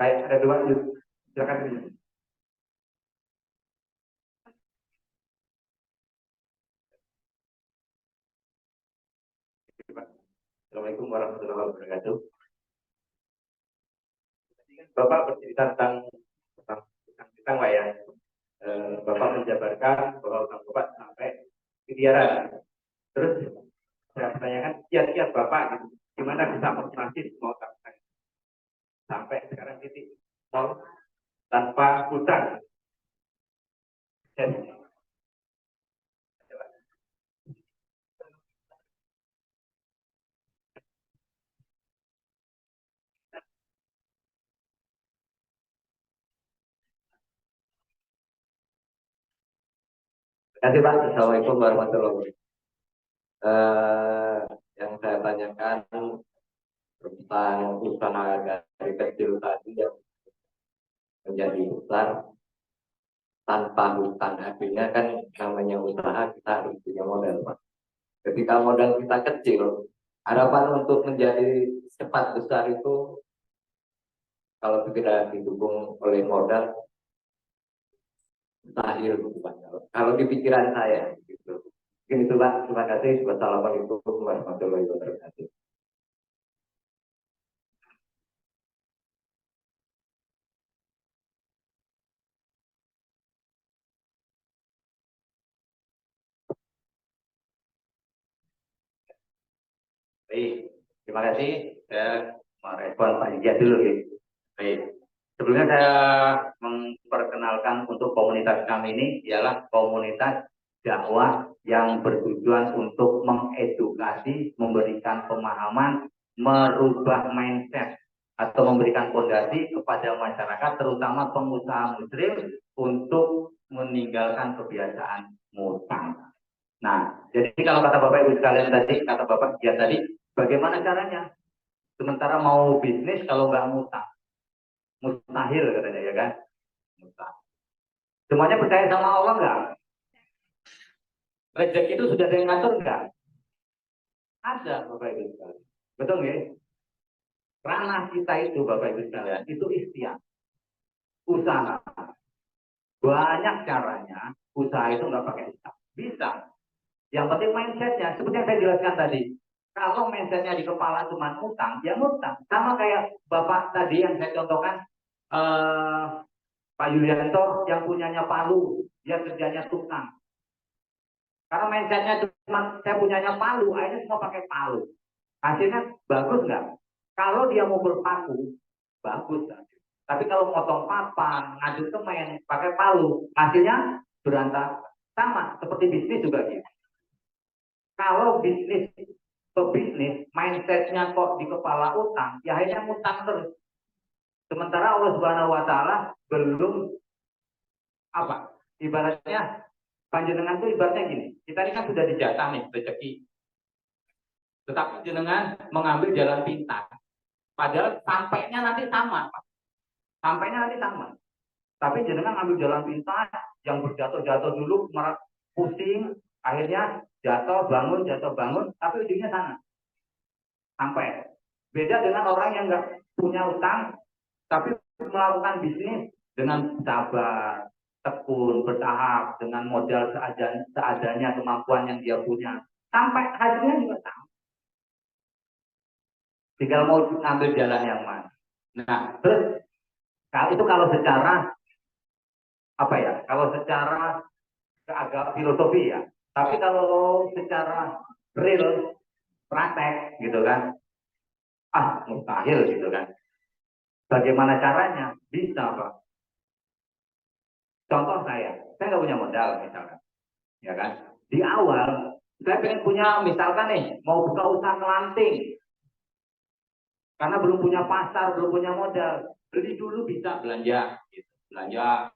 baik, ada dua, yuk. Silakan. Assalamualaikum warahmatullahi wabarakatuh. Bapak bercerita tentang Pak ya. Bapak menjabarkan bahwa utang Bapak sampai miliaran. Terus saya pertanyakan kiat-kiat Bapak gitu. Gimana bisa motivasi semua utang sampai sekarang titik nol tanpa hutang. Terima kasih Pak. Assalamualaikum warahmatullahi wabarakatuh. Yang saya tanyakan tentang usaha dari kecil tadi yang menjadi besar tanpa hutang, artinya kan namanya usaha kita harus punya modal Pak. Ketika modal kita kecil, harapan untuk menjadi cepat besar itu kalau tidak didukung oleh modal mustahil Pak. Kalau di pikiran saya gitu. Mungkin itu Pak. Terima kasih. Wassalamualaikum warahmatullahi wabarakatuh. Baik, terima kasih. Saya merespon Pak Ija dulu ya. Baik. Sebelumnya saya memperkenalkan untuk komunitas kami ini ialah komunitas dakwah yang bertujuan untuk mengedukasi, memberikan pemahaman, merubah mindset atau memberikan fondasi kepada masyarakat, terutama pengusaha muslim untuk meninggalkan kebiasaan ngutang. Nah, jadi kalau kata Bapak Ibu sekalian tadi, kata Bapak ya tadi, bagaimana caranya? Sementara mau bisnis kalau nggak ngutang, mustahil katanya ya kan? Mustahil. Semuanya percaya sama Allah nggak? Rezeki itu sudah ada yang ngatur nggak? Ada Bapak Ibu sekalian. Betul nggak? Ranah kita itu Bapak Ibu sekalian itu ikhtiar, usaha. Banyak caranya, usaha itu nggak pakai utang. Bisa. Yang penting mindsetnya, seperti yang saya jelaskan tadi. Kalau mindsetnya di kepala cuma utang, ya utang. Sama kayak Bapak tadi yang saya contohkan, Pak Yulianto yang punyanya Palu, dia kerjanya tukang. Karena mindsetnya cuma saya punyanya Palu, akhirnya semua pakai Palu. Hasilnya bagus nggak? Kalau dia mau berpaku, bagus. Tapi kalau motong papan, ngadu semen, pakai Palu, hasilnya berantakan. Sama seperti bisnis juga gitu. Kalau bisnis ke bisnis, mindsetnya kok di kepala utang, ya akhirnya utang terus. Sementara Allah Subhanahu Wa Taala belum apa? Ibaratnya panjenengan tuh ibaratnya gini. Kita ini kan sudah dijatah nih rezeki. Tetapi jenengan mengambil jalan pintas. Padahal sampainya nanti sama, Pak. Sampainya nanti sama. Tapi jenengan ambil jalan pintas yang berjatuh-jatuh dulu, pusing, akhirnya jatuh bangun, tapi ujungnya sana. Sampai. Beda dengan orang yang nggak punya utang, tapi melakukan bisnis dengan sabar, tekun, bertahap, dengan modal seadanya, kemampuan yang dia punya. Sampai hasilnya juga sama. Tinggal mau ambil jalan yang mana. Nah, terus itu kalau secara apa ya? Kalau secara agak filosofi ya. Tapi kalau secara real praktek gitu kan, mustahil gitu kan. Bagaimana caranya? Bisa Pak. Contoh saya nggak punya modal misalkan, ya kan? Di awal saya pengen punya misalkan nih mau buka usaha melanting, karena belum punya pasar, belum punya modal, beli dulu bisa belanja, gitu. Belanja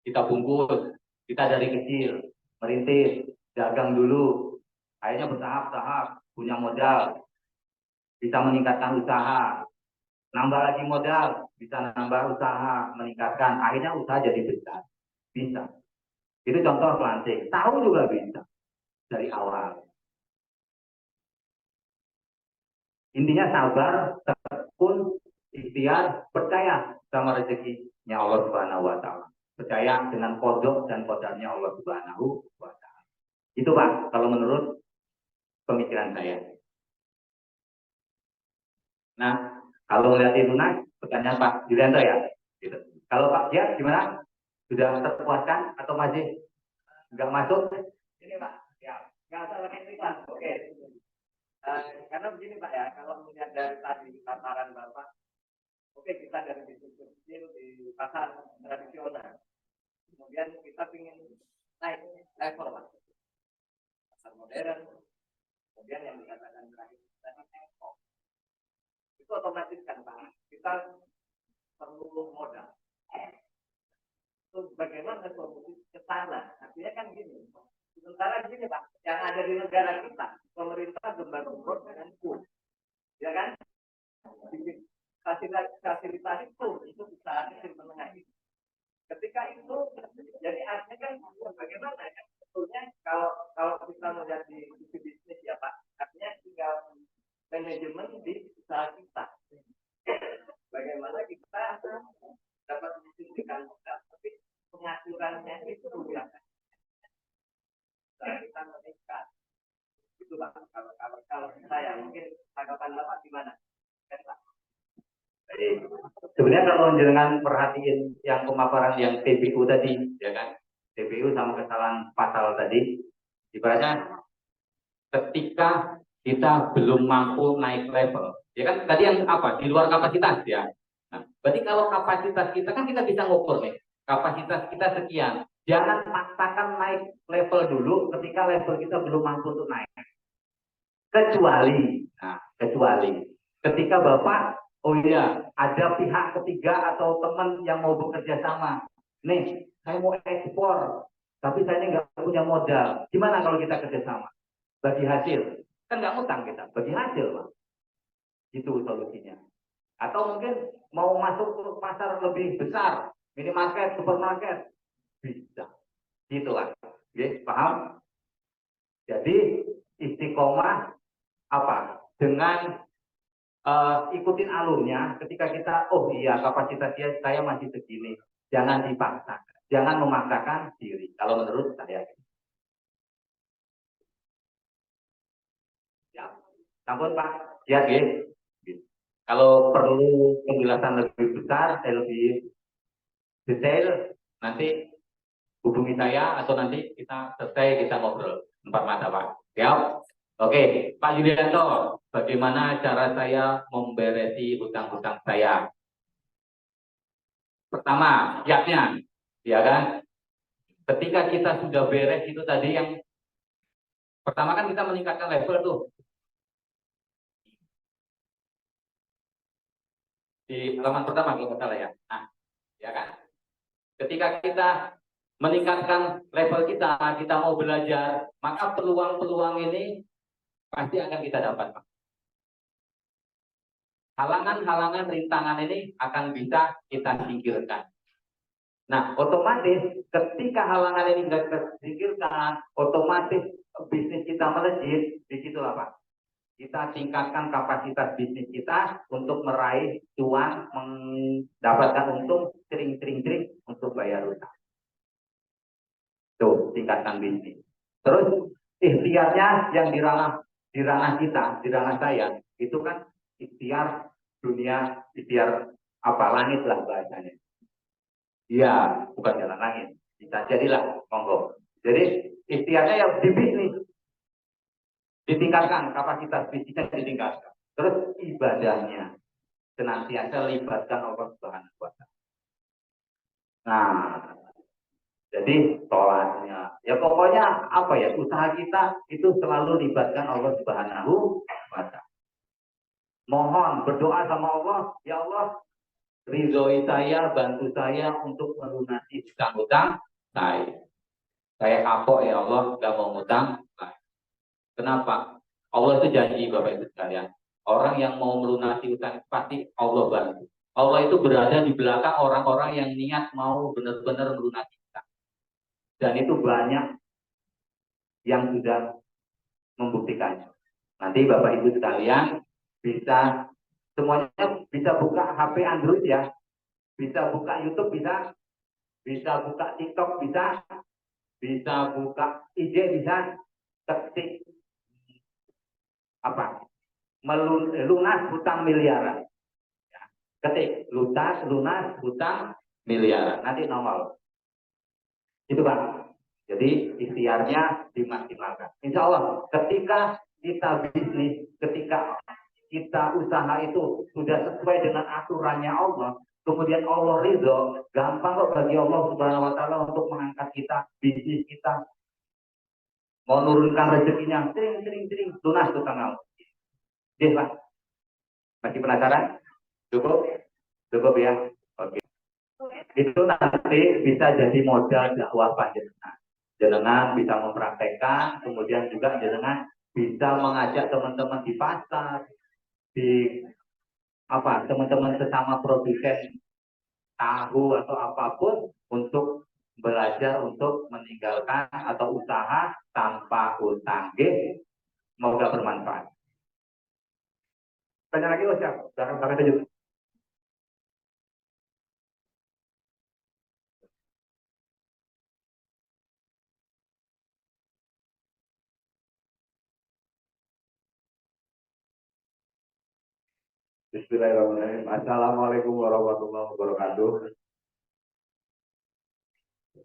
kita bungkus, kita dari kecil merintis, dagang dulu, akhirnya bertahap-tahap punya modal, bisa meningkatkan usaha, nambah lagi modal, bisa nambah usaha, meningkatkan, akhirnya usaha jadi besar, bisa. Itu contoh pelantik, tahu juga bisa dari awal. Intinya sabar, tekun, ikhtiar, percaya sama rezekinya Allah Subhanahu Wa Taala. Percaya dengan kodok dan kodarnya Allah Subhanahu Wa Taala. Itu Pak, kalau menurut pemikiran saya. Nah, kalau melihat itu pertanyaan Pak Yulianto ya. Gitu. Kalau Pak Gia gimana? Sudah terpuaskan atau masih nggak masuk? Ini Pak, ya nggak usah pakai cerita. Oke. Karena begini Pak ya, kalau melihat dari tadi paparan Bapak, oke kita dari bisnis kecil di pasar tradisional, kemudian kita ingin naik level Pak, pasar modern, kemudian yang dikatakan terakhir tadi ekspor, itu otomatis kan Pak, kita perlu modal. Itu bagaimana solusi ke sana? Artinya kan gini. Sementara di sini Pak, yang ada di negara kita, pemerintah gembar-gembor dengan kur, ya kan? Fasilitasi kur itu usaha kecil menengah itu. Ketika itu, jadi artinya kan bagaimana ya? Sebetulnya kalau kita melihat di sisi bisnis ya Pak, artinya tinggal manajemen di usaha kita. Bagaimana kita dapat menunjukkan modal, tapi pengaturannya itu ya. Kita meningkat. Itu Pak, kalau saya mungkin tanggapan Bapak gimana? Sebenarnya kalau jenengan perhatiin yang pemaparan yang TPU tadi, ya kan? TPU sama kesalahan pasal tadi, ibaratnya ketika kita belum mampu naik level. Ya kan tadi yang apa? Di luar kapasitas ya. Nah, berarti kalau kapasitas kita kan kita bisa ngukur nih. Kapasitas kita sekian. Jangan paksakan naik level dulu ketika level kita belum mampu untuk naik. Kecuali ketika Bapak, oh iya, ada pihak ketiga atau teman yang mau bekerja sama. Nih, saya mau ekspor, tapi saya ini nggak punya modal. Gimana kalau kita kerjasama? Bagi hasil. Kan nggak ngutang kita, bagi hasil, Pak. Itu solusinya. Atau mungkin mau masuk ke pasar lebih besar, minimarket, supermarket, bisa. Gitulah. Oke, paham? Jadi istiqomah apa? Dengan ikutin alurnya. Ketika kita, oh iya kapasitas saya masih segini, jangan dipaksa, jangan memaksakan diri. Kalau menurut saya, ya, sampun Pak, ya, ya. Kalau perlu penjelasan lebih besar, lebih detail, nanti hubungi saya atau nanti kita selesai kita ngobrol empat mata Pak. Siap? Oke, Pak Yulianto, bagaimana cara saya memberesi hutang-hutang saya? Pertama, siapnya, ya kan? Ketika kita sudah beres itu tadi yang pertama kan kita meningkatkan level tuh di halaman pertama kalau nggak salah ya. Nah, ya kan? Ketika kita meningkatkan level kita mau belajar, maka peluang-peluang ini pasti akan kita dapat, Pak. Halangan-halangan, rintangan ini akan bisa kita singkirkan. Nah, otomatis ketika halangan ini nggak tersingkirkan, otomatis bisnis kita melejit. Disitulah Pak, kita tingkatkan kapasitas bisnis kita untuk meraih cuan, mendapatkan untung, sering untuk bayar utang. Tuh, tingkatkan bisnis. Terus ikhtiarnya yang di ranah kita, di ranah saya, itu kan ikhtiar dunia, ikhtiar apa langit lah bahasanya. Iya, bukan jalan langit. Bisa jadilah, monggo. Jadi ikhtiarnya yang di bisnis ditingkatkan, kapasitas bisnisnya ditingkatkan. Terus ibadahnya senantiasa libatkan Allah Subhanahu wa Ta'ala. Nah, jadi sholatnya, ya pokoknya apa ya, usaha kita itu selalu libatkan Allah Subhanahu wa Ta'ala. Mohon berdoa sama Allah, ya Allah, ridhoi saya, bantu saya untuk melunasi hutang-hutang saya. Saya kapok ya Allah, nggak mau ngutang. Kenapa? Allah itu janji Bapak Ibu sekalian. Orang yang mau melunasi hutang pasti Allah bantu. Allah itu berada di belakang orang-orang yang niat mau benar-benar melunasi hutang. Dan itu banyak yang sudah membuktikannya. Nanti Bapak Ibu sekalian bisa semuanya bisa buka HP Android ya, bisa buka YouTube bisa buka TikTok bisa buka IG bisa, ketik apa lunas hutang miliaran. Ya, ketik lunas hutang miliaran, nanti nongol. Itu Pak. Jadi ikhtiarnya dimaksimalkan. Insya Allah ketika kita bisnis, ketika kita usaha itu sudah sesuai dengan aturannya Allah, kemudian Allah ridho, gampang kok bagi Allah Subhanahu wa Ta'ala untuk mengangkat kita, bisnis kita, mau nurunkan rezekinya, sering lunas hutang Allah. Oke Pak, masih penasaran? Cukup ya. Oke. Itu nanti bisa jadi modal dakwah panjenengan. Jenengan bisa mempraktekkan, kemudian juga jenengan bisa mengajak teman-teman di pasar, di apa teman-teman sesama produsen tahu atau apapun untuk belajar untuk meninggalkan atau usaha tanpa utang. Semoga bermanfaat. Tanya lagi Ustaz, jangan sampai terjun. Bismillahirrahmanirrahim. Assalamualaikum warahmatullahi wabarakatuh.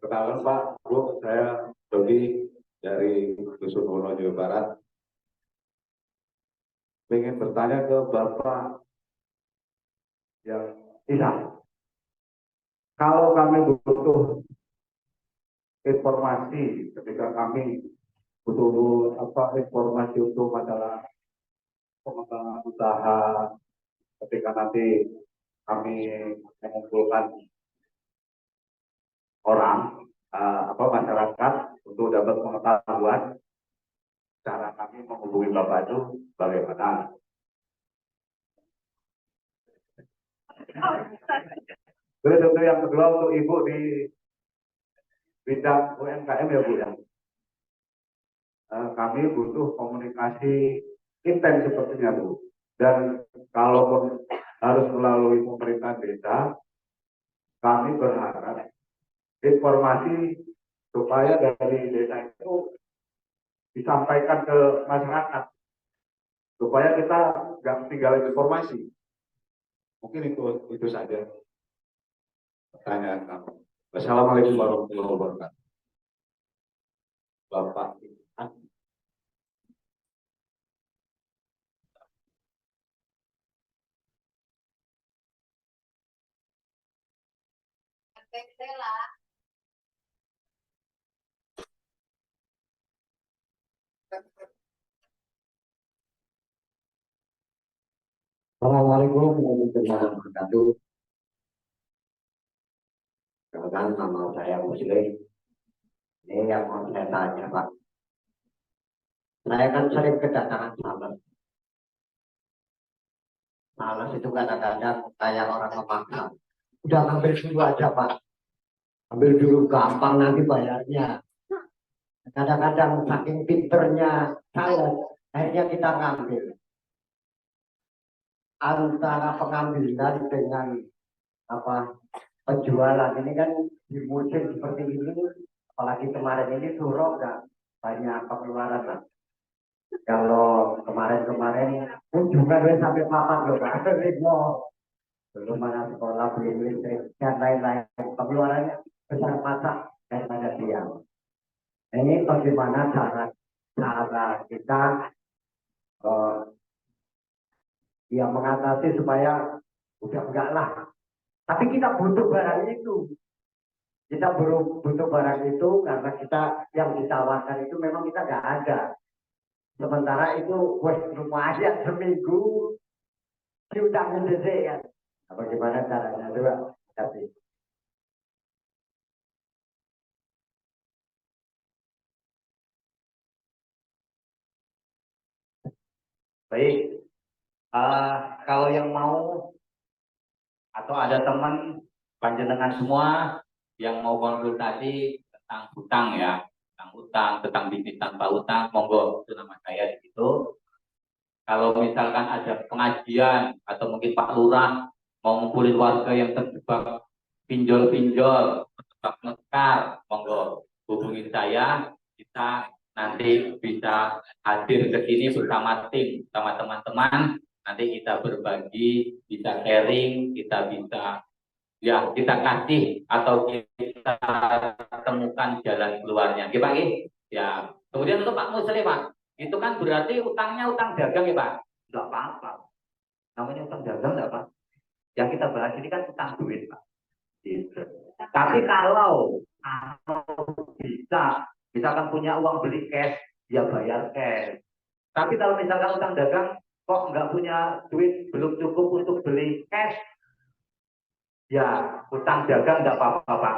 Perkenalkan Pak, Bu, saya Dodi dari Dusun Wono, Jawa Barat. ingin bertanya ke Bapak yang Isa. Kalau kami butuh informasi ketika kami butuh informasi untuk masalah pengembangan usaha, ketika nanti kami mengumpulkan orang masyarakat untuk dapat pengetahuan, cara kami menghubungi Bapak itu bagaimana? Terus untuk yang kedua untuk Ibu di bidang UMKM ya Bu ya. Kami butuh komunikasi intens sepertinya Bu. Dan kalaupun harus melalui pemerintah desa, kami berharap informasi supaya dari desa itu disampaikan ke masyarakat supaya kita nggak ketinggalan informasi. Mungkin itu saja pertanyaan kamu. Wassalamualaikum warahmatullahi wabarakatuh. Bapak. Assalamualaikum warahmatullahi wabarakatuh. Kebetulan nama saya Muslim. Ini yang mau saya tanya, Pak. Saya kan sering kedatangan sales. Sales itu kadang-kadang kayak orang memaksa. Udah ambil dulu aja, Pak. Ambil dulu, gampang nanti bayarnya. Kadang-kadang saking pinternya sales, akhirnya kita ngambil. Antara pengambilan dengan penjualan ini kan di musim seperti ini, apalagi kemarin ini surau dan banyak pengeluaran lah. Kalau kemarin kunjungan sampai papan loh Pak, belum mana sekolah, beli listrik dan lain-lain, pengeluarannya besar masa daripada diam. Ini bagaimana cara kita yang mengatasi supaya udah enggak lah. Tapi kita butuh barang itu. Kita butuh barang itu karena kita yang ditawarkan itu memang kita nggak ada. Sementara itu rumah aja seminggu diutangin gede kan. Nah, bagaimana caranya coba? Kasih. Baik. Kalau yang mau atau ada teman panjenengan semua yang mau konsultasi tentang hutang ya, tentang hutang, tentang bisnis tanpa hutang, monggo, itu nama saya di situ. Kalau misalkan ada pengajian atau mungkin Pak Lurah mau ngumpulin warga yang terjebak pinjol-pinjol, terjebak ngekar, monggo hubungi saya, kita nanti bisa hadir ke sini bersama tim, sama teman-teman. Nanti kita berbagi, bisa sharing, kita bisa ya kita kasih atau kita temukan jalan keluarnya. Oke, Pak? Ya. Kemudian untuk Pak Muslim, Pak, itu kan berarti utangnya utang dagang ya Pak? Enggak apa-apa. Namanya utang dagang enggak Pak? Yang kita bahas ini kan utang duit Pak. Gitu. Tapi kalau bisa, misalkan punya uang beli cash, ya bayar cash. Tapi kalau misalkan utang dagang kok nggak punya duit, belum cukup untuk beli cash, ya utang dagang nggak apa-apa Pak.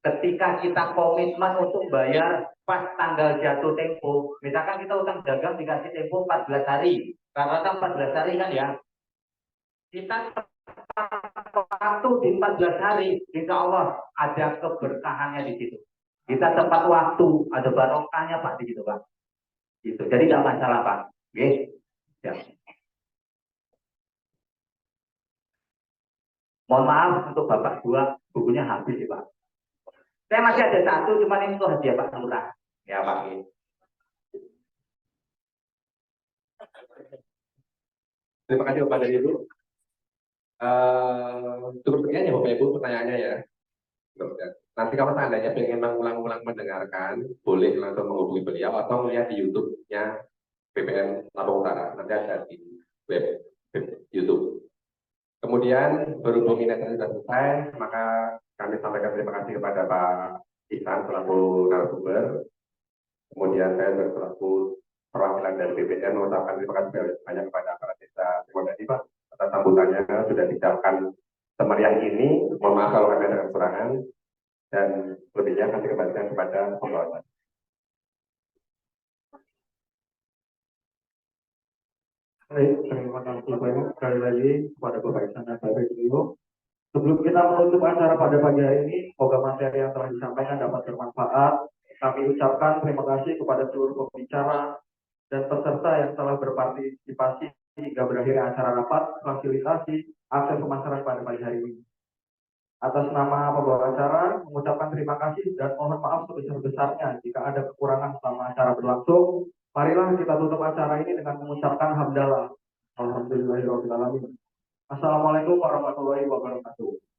Ketika kita komitmen untuk bayar pas tanggal jatuh tempo, misalkan kita utang dagang dikasih tempo 14 hari, karena 14 hari kan ya, kita waktu di 14 hari, insya Allah ada keberkahannya di situ. Kita tepat waktu, ada barokahnya Pak di situ Pak. Gitu. Jadi nggak masalah Pak. Oke. Ya. Mohon maaf untuk Bapak dua, bukunya habis ya Pak. Saya masih ada satu, cuman ini tuh hadiah Pak Lurah. Ya Pak. Terima kasih Bapak dan Ibu. Cukup sekian ya Bapak Ibu pertanyaannya ya. Nanti kalau seandainya pengen mengulang-ulang mendengarkan, boleh langsung menghubungi beliau atau melihat di YouTube-nya BPN Lampung Utara. Nanti ada di web YouTube. Kemudian berhubung ini sudah selesai, maka kami sampaikan terima kasih kepada Pak Ihsan selaku narasumber. Kemudian saya selaku perwakilan dari BPN mengucapkan terima kasih banyak kepada para desa. Terima kasih Pak atas sambutannya sudah disiapkan semeriah ini. Mohon maaf kalau ada kekurangan dan lebihnya kami kembalikan kepada pembahasan. Baik, terima kasih banyak sekali lagi kepada Bapak Ihsan dan Bapak Ibu. Sebelum kita menutup acara pada pagi hari ini, semoga materi yang telah disampaikan dapat bermanfaat. Kami ucapkan terima kasih kepada seluruh pembicara dan peserta yang telah berpartisipasi hingga berakhirnya acara rapat fasilitasi akses pemasaran pada pagi hari ini. Atas nama pembawa acara, mengucapkan terima kasih dan mohon maaf sebesar-besarnya jika ada kekurangan selama acara berlangsung. Marilah kita tutup acara ini dengan mengucapkan hamdalah. Alhamdulillahirrahmanirrahim. Assalamualaikum warahmatullahi wabarakatuh.